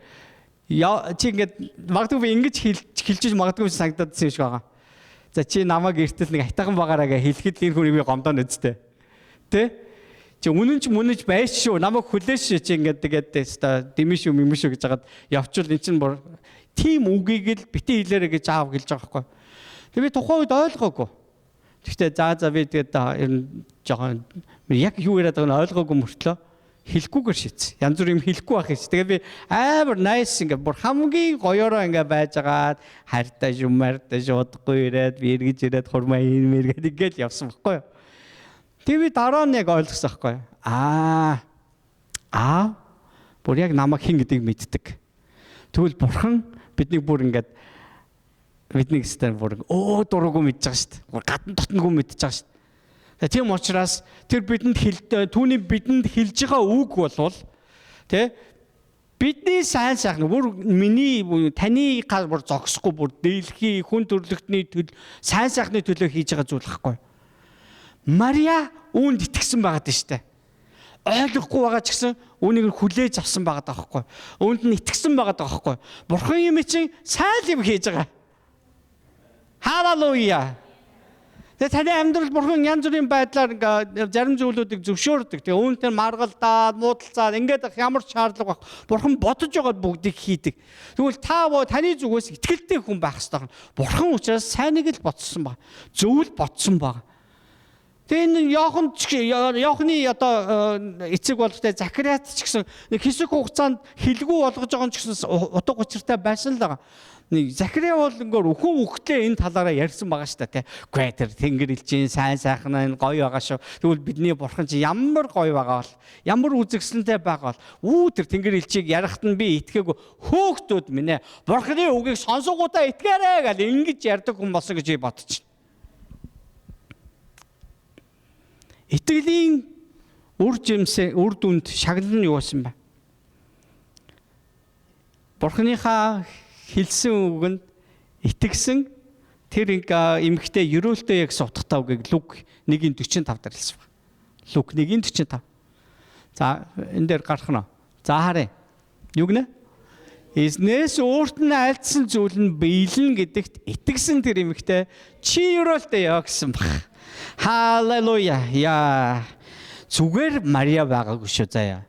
[SPEAKER 1] чи ингээд магадгүй би ингэж хэлж магадгүй санагдадсан юм шиг байгаа. За чи намайг эртэл нэг айтайхан багаараа хэлэхэд энэ хүн би гомдоо нүцтэй. Тэ? Чи үнэнч байж шүү. Намайг хүлээш чи ингээд тэгээд дэмиш шүү гэж хагаад явчвал эн чинь бүр тийм үгийг л битэн хэлээрэ гэж аав хэлж байгаа байхгүй. Тэгээ би тухайн үед ойлгоогүй. Гэхдээ за би тэгээд ер нь жоохон яг юу яриад байгааг нь ойлгоогүй мөртлөө хэлэхгүйгээр шийдсэн. Янз бүр юм хэлэхгүй байх юм. Тэгээд би амар nice ингээ бүр хамгийн гоёороо ингээ байжгаад хайртай шуудахгүй ирээд би эргэж ирээд хурмаа иймэргээд ингээл явсан байхгүй юу. Тэгээд би дараа нь яг ойлгосон байхгүй юу. Бүр яг намайг хин гэдгийг мэддэг. Тэгвэл бурхан биднийг бүр ингээд бидний гэстэй бүр дурггүй мэдж байгаа шүү дээ. Гадна дотноггүй мэдж байгаа шүү дээ. Тийм учраас тэр түүний бидэнд хэлж байгаа үг болвол тий бидний сайн сайхан бүр таны бүр зогсохгүй бүр дэлхийн хүн төрлөختний сайн сайхны төлөө хийж байгаа зүйл байхгүй. Мария үүнд итгэсэн байгаад байна шүү дээ. Ойлгохгүй байгаа ч гэсэн үүнийг хүлээж авсан байгаад байгаа байхгүй. Үүнд нь итгэсэн байгаад байгаа байхгүй. Бурхан юм чинь сайн юм хийж байгаа. Халелуя. Тэгээ таны амьдрал бурхан янз бүрийн байдлаар зарим зүйлүүдийг зөвшөөрдөг. Тэгээ үүнтэй маргалдаа, муудалцаад ингээд ямар ч шаардлага байх. Бурхан бодож байгаа бүгдийг хийдэг. Тэгвэл таны зүгээс итгэлтэй хүн байх хэрэгтэй. Бурхан учраас сайныг л бодсон баг. Зөв л бодсон баг. Тэгээ энэ Иохны эцэг болохтой Захариат ч гэсэн хэсэг хугацаанд хэлгүй болгож байгаа ч гэсэн утга учиртай байсан л байгаа. Захария бол ингээд өхөн үхтлээ энэ талаараа ярьсан байгаа шүү дээ. Үгүй тэр Тэнгэр элчийн сайн сайхан энэ гоё байгаа шүү. Тэгвэл бидний бурхан чи ямар гоё байгаа бол ямар үзэгсэлэнтэй байгаа бол тэр Тэнгэр элчийг ярахт нь би итгээгүй хөөхтүүд минь ээ. Бурханы үгийг сонсонгуудаа итгээрэй гэл ингэж ярьдаг хүн болсон гэж би бодчих. Итгэлийн үр дүнд шагнал нь юу байсан бэ? Бурханыхаа хэлсэн үгэнд итгэсэн тэр эмэгтэй ерөөлтөө яг сутгатаа үгийг Лук 1:45 дээр хэлсэн байна. Лук 1:45. За энэ дээр гарах нь. За харъя. Юу гэнэ? Эзнээс өөрт нь айлдсан зүйл нь биелэн гэдэгт итгэсэн тэр эмэгтэй чи ерөөлтөө яа гэсэн баг. Халелуя. Яа. Зүгээр Мария байгаагүй шүү заяа.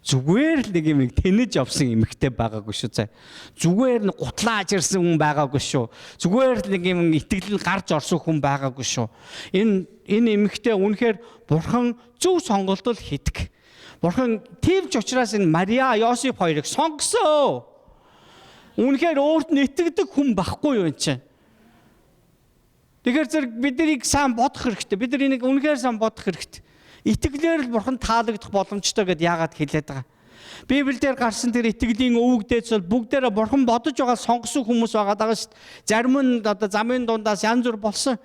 [SPEAKER 1] Зүгээр л нэг юм тэнэж явсан эмэгтэй байгаагүй шүү заяа. Зүгээр нь гутлааж ирсэн хүн байгаагүй шүү. Зүгээр л нэг юм итгэл гарч орсон хүн байгаагүй шүү. Энэ эмэгтэй үнэхээр бурхан зөв сонголтол хийдэг. Бурхан тэгж учраас энэ Мария, Йосеф хоёрыг сонгосон. Үнэхээр өөрт нь итгэдэг хүн байхгүй юу энэ чинь? Тэгэхээр зэрэг биднийг сайн бодох хэрэгтэй. Бид нар энийг үнэхээр сайн бодох хэрэгтэй. Итгэлээр л бурхан таалагдах боломжтой гэдээ яагаад хэлээд байгаа. Библиэлд гарсан тэр итгэлийн өвөг дээдс бол бүгдээрээ бурхан бодож байгаа сонгосон хүмүүс байгаа даа шүү дээ. Зарим нь замын дундаас янз бүр болсон.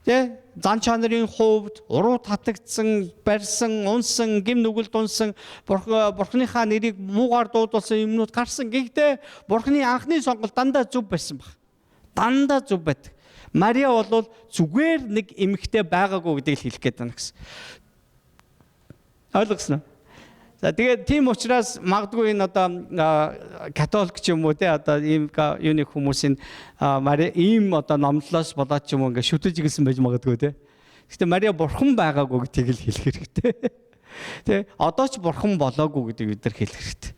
[SPEAKER 1] Тэ? Зан чанарын хувьд уруу татагдсан, барьсан, унсан, гим нүгэлд унсан, бурханыхаа нэрийг муугаар дуудуулсан юмнууд гарсан. Гэхдээ бурханы анхны сонголт дандаа зөв байсан баг. Дандаа зөв байдаг. Мария бол зүгээр нэг эмэгтэй байгаагүй гэдгийг хэлэх гээд байна гэсэн. Ойлгосноо? За тэгээд тийм учраас магадгүй энэ католик ч юм уу те ийм юуны хүмүүсийн ийм номлолоос болоод ч юм уу ингээд шүтэж игэлсэн байж магадгүй те. Гэхдээ Мария бурхан байгаагүй гэдгийг л хэлэх хэрэгтэй. Тэ одоо ч бурхан болоогүй гэдгийг бид нар хэлэх хэрэгтэй.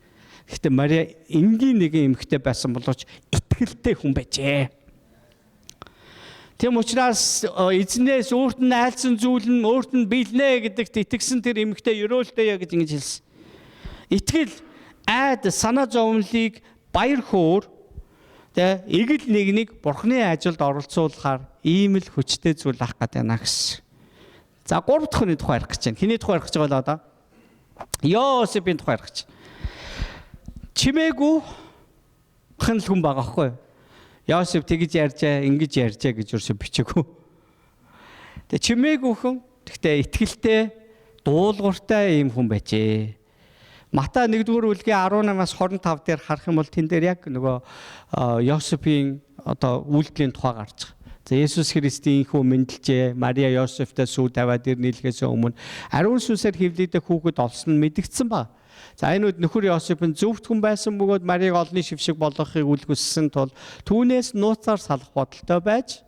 [SPEAKER 1] Гэхдээ Мария энгийн нэгэн эмэгтэй байсан боловч итгэлтэй хүн байжээ. Тийм учраас эзнээс өөрт нь айлсан зүйл нь өөрт нь биелнэ гэдэгт итгэсэн тэр эмэгтэй ерөөлтэй гэж ингэж хэлсэн. Итгэл, айд, санаа зовлоныг баяр хөөр тэ эгэл нэгнийг бурхны ажилд оролцуулахаар ийм л хүчтэй зүйл ах гэдэг байна гэсэн. За 3 дахь хүний тухай ярих гэж байна. Хиний тухай ярих гэж байна одоо? Йосефийн тухай ярих гэж. Чимээгүй хэн л хүн байгаа байхгүй юу? Йосеф тэгж ярьжээ, ингэж ярьжээ гэж юусе бичээгүй. Тэгээ чимээгүй хүн, тэгтээ итгэлтэй, дуулууртай ийм хүн байжээ. Матай 1-р бүлгийн 18-аас 25 дээр харах юм бол тэн дээр яг нөгөө Йосефийн үйлдэлийн тухай гарч байгаа. За Есүс Христийн хүү мэндэлжээ. Мария Йосефтэй сүү тавиад ир нийлэхээс өмнө ариун сүнсээр хөвлөдөг хүүхэд олсон нь мэдэгдсэн ба. За энэ үед нөхөр Йосеф нь зөвхт хүн байсан бөгөөд Марийг олонний шившиг болгохыг үлгүссэн тул түүнээс нууцаар салах бодолтой байж.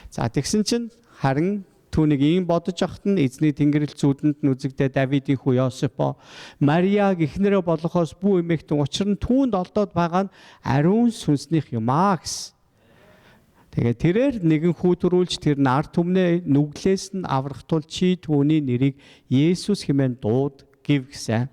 [SPEAKER 1] За тэгсэн чинь харин түүнийг ийм бодож ахт нь эзний Тэнгэрлэг зүудэнд нь үзэгдээ Давидын хүү Йосефо Марияг эхнэрээ болгохоос бүү эмэгтэн учир нь түүнд олдоод байгаа нь ариун сүнснийх юм аа гэсэн. Тэгээ тэрээр нэгэн хүү төрүүлж тэр нь ард түмнээ нүглээс нь аврах тул чи түүний нэрийг Есүс хэмээн дууд гэв гэсэн.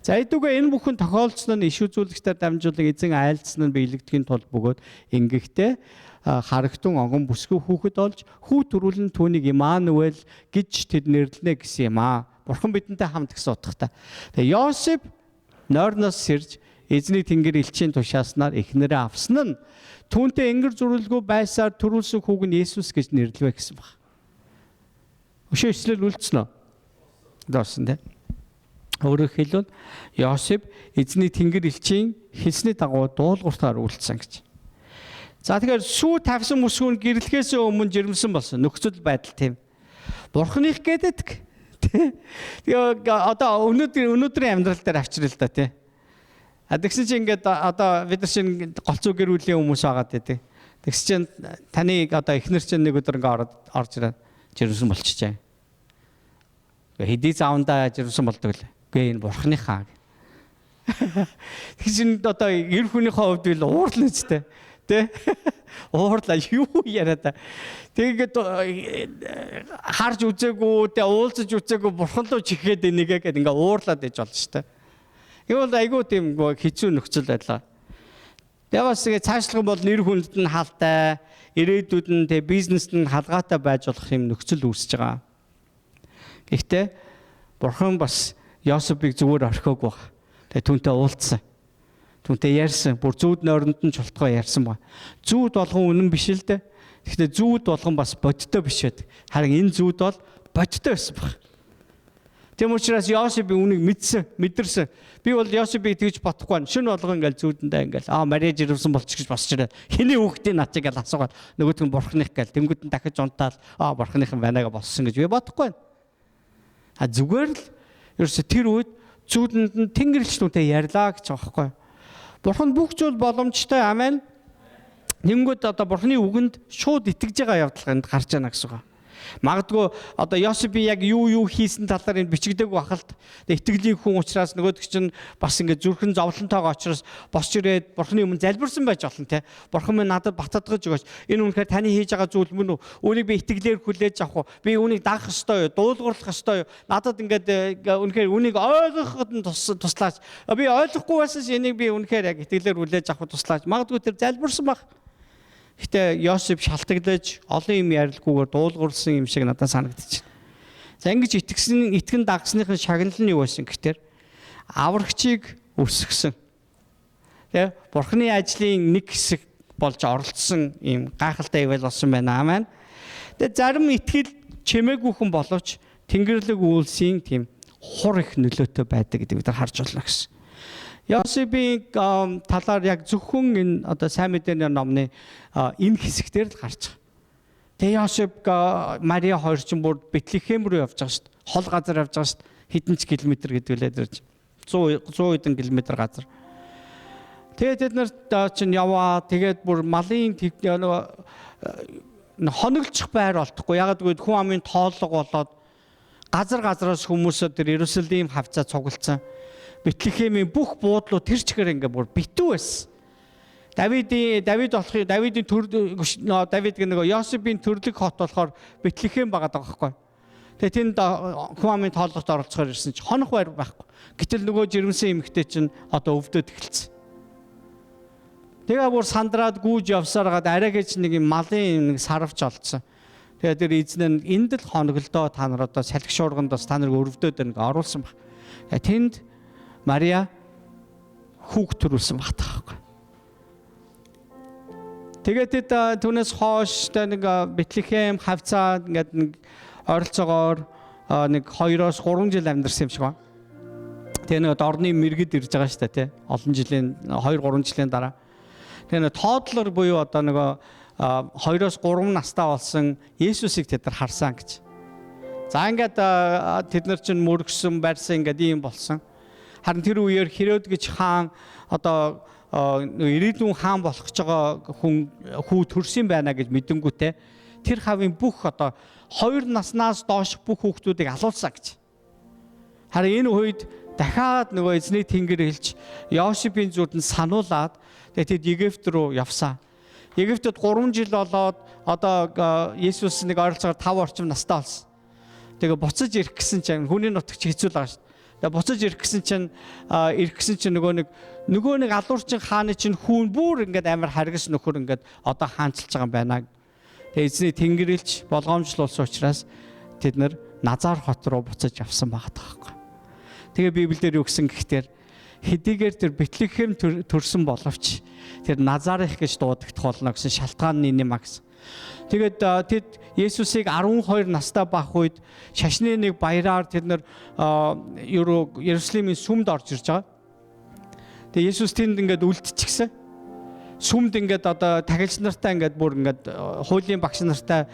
[SPEAKER 1] За эдүгээ энэ бүхэн тохиолдсон нь иш үзүүлэгчдээр дамжуулан эзэн айлдсан нь биелэгдэхийн тулд бөгөөд ингэхдээ харагтун онгон бүсгүй хүүхэд олж хүү төрүүлэн түүнийг Имануэль гэж тэд нэрлэнэ гэсэн юм аа. Бурхан бидэнтэй хамт гэсэн утгатай. Тэгээ Йосеф нойрноос сэрж эзний тэнгэр элчийн тушааснаар эхнэрээ авсан нь түүнтэй энгэр зурвалгүй байсаар төрүүлсэн хүүг нь Есүс гэж нэрлэвэ гэсэн баг. Өшөө эслэл үлдсэн үү? Доосон тий. Өөрөөр хэлбэл Йосеф эзний тэнгэр элчийн хэлсний дагуу дуулууртаар үлдсэн гэж. За тэгэхээр сүү тавьсан мөсгүүн гэрлэхээс өмнө жирэмсэн болсон нөхцөл байдал тийм. Бурханых гэдэг тий. Тэгээ одоо өнөөдрийн амьдрал дээр авчрал та тий. Тэгсэн чинь ингээд одоо бид нар чинь голцоо гэр бүлийн хүмүүс байгаа тий. Тэгс чинь таныг одоо эхнэр чинь нэг өдөр ингээд орж ирээд жирэмсэн болчихжээ. Хэдий заавандаа жирэмсэн болдог л. Үгүй энэ бурханыхаа. Тэгс чинь одоо эр хүнийхээ хувьд би л уурлаа ч тий. Уурлаа юу яриа та. Тэгээд харж үзээгүй, тэ уулзаж үзээгүй бурхан руу чихээд энийгээ гээд ингээ уурлаад иж болно шүү дээ. Энэ бол айгүй тийм хэцүү нөхцөл байлаа. Яваас тэгээ цаашлах бол нэр хүнд нь халтай, ирээдүйд нь тэ бизнест нь халгаатай байж болох юм нөхцөл үүсэж байгаа. Гэхдээ бурхан бас Йосефийг зүгээр орхиог баг. Тэгээ түүнтэй уулзсан. Түүнтэй ярьсан. Бүр зүүд нойронд нь чултгоо ярьсан ба. Зүүд болгон үнэн биш л дээ. Гэхдээ зүүд болгон бас бодтой биш байдаг. Харин энэ зүүд бол бодтой байсан баг. Тэм учраас Йосеф үнийг мэдэрсэн. Би бол Йосефийг тэгж бодохгүй. Шөнө болгон ингээл зүүдэндээ ингээл Мария жирэмсэн болчих гэж босч ирээ. Хэний хүүхдийн нат гэж асуугаад нөгөөдг нь бурханых гээл. Тэнгүүд нь дахиж унтаал бурханыхын байнаага болсон гэж би бодохгүй. Зүгээр л ерөөсө тэр үед зүүдэнд нь тэнгэрлэгч түүнтэй ярьлаа гэж байгаа байхгүй. Бурхан бүх зүйл боломжтой. Амен. Тэнгүүд одоо бурханы үгэнд шууд итгэж байгаа явдал энд гарч яана гэсэн үг. Магадгүй одоо Йосеф яг юу хийсэн талаар энэ бичигдээгүй бахалт. Итгэлийн хүн учраас нөгөөдөг чинь бас ингээд зүрхэн зовлонтойгоо учраас босч ирээд бурханы өмнө залбирсан байж болно те. Бурхан минь надад батадгаж өгөөч. Энэ үнэхээр таны хийж байгаа зүйл мөн үү? Үүнийг би итгэлээр хүлээж авах уу? Би үүнийг дагах ёстой юу? Дуулуурлах ёстой юу? Надад ингээд үнэхээр үүнийг ойлгоход нь туслаач. Би ойлгохгүй байсан ч энийг би үнэхээр яг итгэлээр хүлээж авах туслаач. Магадгүй тэр залбирсан баг. Гэтэ Йосеф шалтгаглаж олон юм ярилгүйгээр дуулуурсан юм шиг надад санагдчих. За ингэж итгэн дагсныхын шагнал нь юу байсан гэхээр аврагчийг өсгсөн. Тэ бурхны ажлын нэг хэсэг болж оролцсон юм гайхалтай ивэл болсон байна. Амен. Тэгээ зарим итгэл чимээгүйхэн боловч Тэнгэрлэг үйлсийн тийм хур их нөлөөтэй байдаг гэдэг бид нар харж байна гэсэн. Йосефийн талаар яг зөвхөн энэ одоо сайн мэдээний номны энэ хэсэгтэр л гарч байгаа. Тэгээ Йосеф Мария хоёр ч бүр Бэтлехэм рүү явж байгаа шүү дээ. Хол газар явж байгаа шүү дээ. Хэдэн ч километр гэдгүүлээд ирж 100 хэдэн километр газар. Тэгээд тэд нар чинь яваа. Тэгээд бүр малын хоноглчих байр олдохгүй. Ягаад гэвэл хүн амын тооллого болоод газараас хүмүүсээ тэр Иерусалим хавцаа цуглцсан. Бэтлехемийн бүх буудлууд тэр чигээр ингээ бүр битүү байсан. Давид нэг Йосефийн төрлөг хот болохоор Бэтлехем байгаа даахгүй. Тэгээ тэнд хүн амын тооллогот оролцохоор ирсэн чинь хонох байр байхгүй. Гэтэл нөгөө жирэмсэн эмэгтэй чинь одоо өвдөд эхэлсэн. Тэгээ бүр сандраад гүйж явсараад арай гэж нэг юм малын нэг сарвч олцсон. Тэгээ тэр эзэн нь энд л хоноглодоо та нар одоо салхи шуурганд бас та нарыг өрөвдөд ингээ оруулсан баг. Тэнд Мария хүүг төрүүлсэн багтаа байхгүй. Тэгээд түүнээс хойш нэг Бэтлехэм хавцаа ингээд нэг ойролцоогоор нэг 2-3 жил амьдарсан юм шиг байна. Тэгээ нэг орны мэргэд ирж байгаа шүү дээ тий. Олон жилийн 2-3 жилийн дараа. Тэгээ нэг тоодлоор буюу одоо нэг 2-3 настай болсон Есүсийг тэд нар харсан гэж. За ингээд тэд нар чинь мөргсөн барьсан ингээд ийм болсон. Харин тэр үеэр Херод гэж хаан одоо ирээдүйн хаан болох гэж байгаа хүн хүү төрсөн байна гэж мэдэнгүүтээ тэр хавийн бүх одоо 2 наснаас доош бүх хүүхдүүдийг алуулсан гэж. Харин энэ үед дахиад нөгөө эзний тэнгэр хэлж Йосефийн зүрдэнд сануулад тэгээд Египт рүү явсан. Египтэд 3 жил болоод одоо Есүс нэг ойролцоогоор 5 орчим настай болсон. Тэгээ буцаж ирэх гэсэн чинь хүний нутагч хэцүү л байгаа шүү. Тэгээ буцаж ирэх гэсэн чинь нөгөө нэг алуурчин хааны чинь хүүн бүр ингээд амар харгас нөхөр ингээд одоо хаанчилж байгаа юм байна. Тэгээ эзний тэнгэрлэгч болгоомжлуулсан учраас тэд нар Назар хот руу буцаж явсан байгаа таахгүй. Тэгээ Библиэр юу гэсэн гэхээр хэдийгээр тэр Бэтлехэм төрсөн боловч тэр Назарих гэж дуудагдах болно гэсэн шалтгаан нь юм а гэсэн. Тэгээд тэд Есүсийг 12 настай байх үед шашны нэг баяраар тэд нар Иерусалимын сүмд орж ирж байгаа. Тэгээд Есүс тэнд ингээд үлдчихсэн. Сүмд ингээд одоо тахилч нартай ингээд бүр ингээд хуулийн багш нартай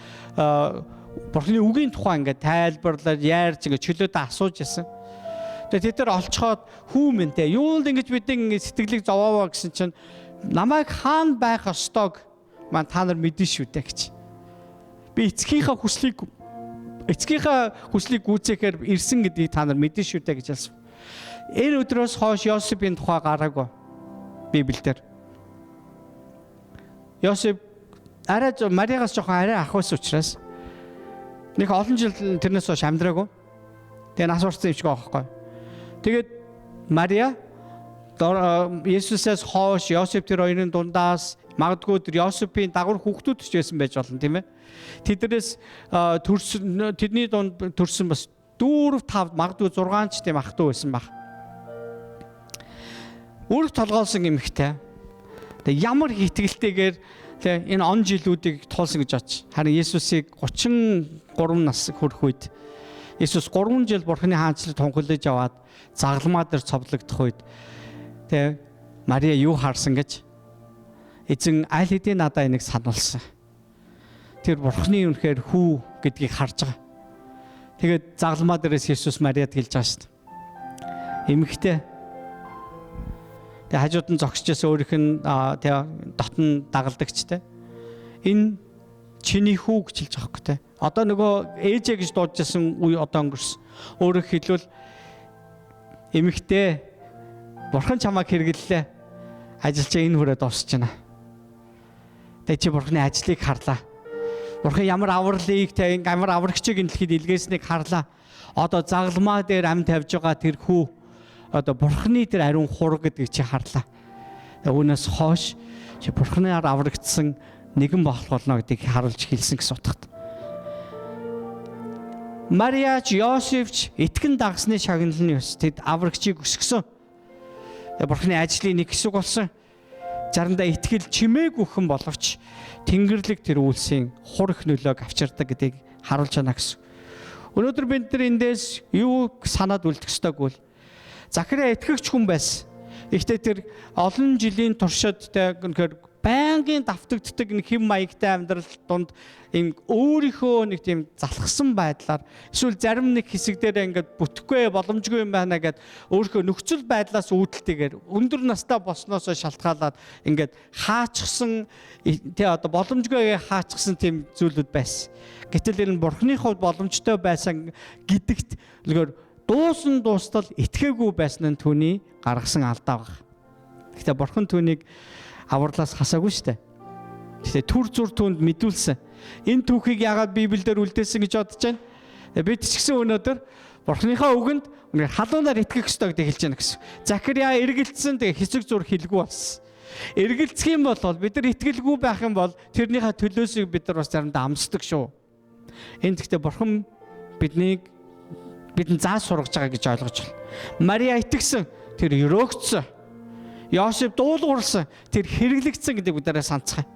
[SPEAKER 1] Бурхны үгийн тухай ингээд тайлбарлаад яарч ингээд чөлөөдөө асууж ясан. Тэгээд тэд нар олцоход хүү мэнтэй юу л ингэж бидний ингээд сэтгэлийг зовооваа гэсэн чинь намайг хаана байх ёстойг маань та нар мэдэн шүү дээ гэж. Би эцгийнхаа хүслийг гүйцээхээр ирсэн гэдгийг та нар мэдэн шүү дээ гэж хэлсэн. Энэ өдрөөс хойш Йосефийн тухай гараагүй Библиэлд. Йосеф арай Мариагаас жоохон арай ах байсан учраас нэг олон жил тэрнээс хойш амьдраагүй. Тэгээ нас урсан юм шиг байгаа байхгүй. Тэгээд Мария Есүсээс хойш Йосеф тэр хоёрын дундаас магадгүй тэр Йосефийн дагвар хүүхдүүд ч байсан байж болно тийм ээ. Тэднээс тэдний дунд төрсэн бас 4 5 магадгүй 6 ч тийм ах トゥ байсан баг. Үүрэг толгоолсон эмэгтэй. Тэгээ ямар хитгэлтэйгээр энэ он жилүүдийг туулсан гэж бодож. Харин Есүсийг 33 нас хүрэх үед Есүс 3 жил Бурхны хаанчлалд тунхаглаж аваад загламаа дээр цовдлогдох үед тэгээ Мария юу харсан гэж эзэн аль хэдийн надад энийг сануулсан. Тэр Бурхны үнэхээр хүү гэдгийг харж байгаа. Тэгээд загламаа дээрээс Есүс Мариад хэлж байгаа шүү дээ. Эмэгтэй. Тэгээ хажууд нь зогсчихсан өөрийнх нь тэгээ дотн дагалдагчтай. Энэ чиний хүү гэж хэлж байгаа хөөх тэ. Одоо нөгөө ээжээ гэж дуудажсэн үе одоо өнгөрсөн. Өөрөөр хэлбэл эмэгтэй Бурхан чамайг хэрэглэлээ. Ажил чинь энэ хүрээ дуусч байна. Тэгээ чи Бурханы ажлыг харлаа. Бурхан ямар авралыг тэ ямар аврагчийг дэлхийд илгээснийг харлаа. Одоо загламаа дээр ам тавьж байгаа тэр хүү одоо Бурханы тэр ариун хураг гэдгийг чи харлаа. Үүнээс хойш чи Бурханаар аврагдсан нэгэн болох болно гэдгийг харуулж хэлсэн гэсэн утгатай. Мариач, Йосефч итгэн дагсны шагналын ёс тэд аврагчийг өсгсөн. Бурханы ажлын нэг хэсэг болсон. Заримдаа итгэл чимээг үхэн боловч Тэнгэрлэг тэр үйлсийн хурх нөлөөг авчирдаг гэдгийг харуулж байна гэсэн. Өнөөдөр бид нар эндээс юу санаад үлдэх ёстойг вэ? Захария итгэгч хүн байсан. Гэхдээ тэр олон жилийн туршид тэр байнгын давтагддаг нэг хэм маягтай амьдрал донд ийм өөрийнхөө нэг тийм залхсан байдлаар эсвэл зарим нэг хэсэг дээр ингээд бүтэхгүй боломжгүй юм байна гэд өөрийнхөө нөхцөл байдлаас үүдэлтэйгээр өндөр настай болсноос шалтгаалаад ингээд хаачихсан тий одоо боломжгүй хаачихсан тийм зүйлүүд байсан. Гэтэл энэ Бурхны хувьд боломжтой байсан гэдэгт зүгээр дуустал итгээгүй байсан нь түүний гаргасан алдаа баг. Гэхдээ Бурхан түүнийг авралаас хасаагүй штэ. Гэхдээ түр зур түүнд мэдүүлсэн. Энэ түүхийг яагаад Библиэлд үлдээсэн гэж бодож байна? Бид ч гэсэн өнөөдөр Бурханыхаа үгэнд халуунаар итгэх ёстой гэдгийг хэлж байна гэсэн. Захария эргэлцсэн тэгээ хэсэг зур хэлгүй болсон. Эргэлцэх юм бол бид нар итгэлгүй байх юм бол тэрнийхээ төлөөсөө бид нар бас заримдаа амсдаг шүү. Энд гэхдээ Бурхан биднийг заа сургаж байгаа гэж ойлгож байна. Мария итгэсэн, тэр өрөөгдсөн. Йосеф дуулуурсан, тэр хэрэглэгдсэн гэдэг бид нараа санацгаая.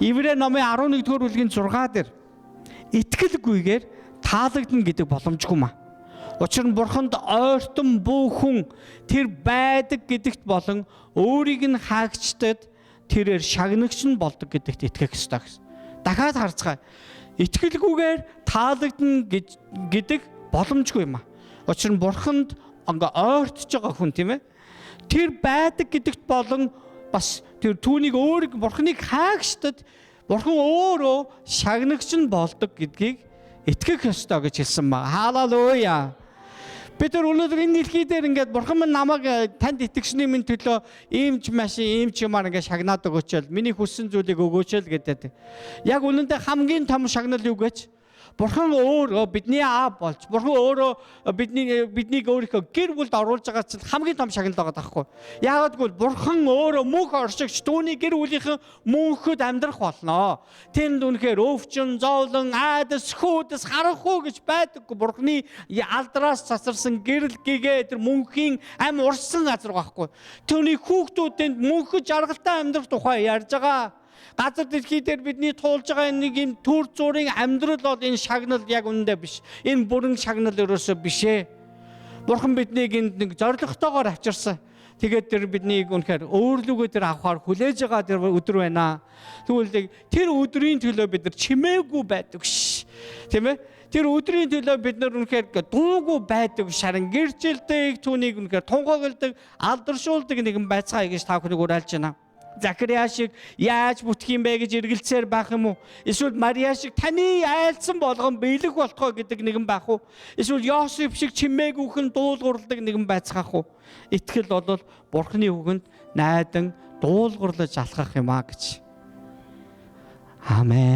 [SPEAKER 1] Иврэ номын 11-р бүлгийн 6 дээр итгэлгүйгээр таалагдана гэдэг боломжгүй маа. Учир нь Бурханд ойртон бүү хүн тэр байдаг гэдэгт болон өөрийг нь хаагчдад тэрээр шагнагч нь болдог гэдэгт итгэх ёстой гэсэн. Дахиад харцгаая. Итгэлгүйгээр таалагдана гэдэг боломжгүй юм аа. Учир нь Бурханд ойртож байгаа хүн тийм ээ. Тэр байдаг гэдэгт болон бас тэр түүнийг өөрийг Бурханыг хаагчдад Бурхан өөрөө шагнагч нь болдог гэдгийг итгэх ёстой гэж хэлсэн ба. Халелуя. Бид нар өнөөдөр энэ дэлхий дээр ингээд Бурхан минь намайг танд итгэсний минь төлөө ийм ч машин ийм ч юмар ингээд шагнаад өгөөч л миний хүссэн зүйлийг өгөөч л гэдэг. Яг үнэндээ хамгийн том шагнал юу гэж? Бурхан өөрөө бидний аав болж, Бурхан өөрөө биднийг өөрийнхөө гэр бүлд оруулж байгаа чинь хамгийн том шагнал байгаа даахгүй. Яагаад гэвэл Бурхан өөрөө мөнх оршигч түүний гэр бүлийнхэн мөнхөд амьдрах болно. Тэнд үнэхээр өвчин, зовлон, айдас, хүйдэс, харанхуй гэж байдаггүй. Бурханы алдраас цацарсан гэрэл гэгээ тэр мөнхийн ам урсан газар байхгүй. Түүний хүүхдүүдэнд мөнхөд жаргалтай амьдрах тухай ярьж байгаа. Газар дэлхий дээр бидний туулж байгаа нэг юм төр зүрийн амьдрал бол энэ шагнал яг үнэндээ биш. Энэ бүрэн шагнал ерөөсөө биш ээ. Бурхан биднийг энд нэг зоригтойгоор авчирсан. Тэгээд тэр биднийг үнэхээр өөрлөгөө тэр авахар хүлээж байгаа тэр өдөр байна. Тэгвэл тэр өдрийн төлөө бид нар чимээгүй байдаг ш. Тийм ээ? Тэр өдрийн төлөө бид нар үнэхээр дуугүй байдаг шаран гэрчлдэг түүнийг үнэхээр тунхагладаг, алдаршуулдаг нэгэн байцгаа гэж та бүхэнд уриалж байна. Захария шиг яаж бүтэх юм бэ гэж эргэлзээр байх юм уу? Эсвэл Мария шиг таны айлцсан болгон биелэх болохоо гэдэг нэгэн байх уу? Эсвэл Йосеф шиг чимээгүйхэн дуулуурладаг нэгэн байцгаах уу? Итгэл бол Бурханы үгэнд найдан дуулуурлаж алхах юм а гэж. Амен.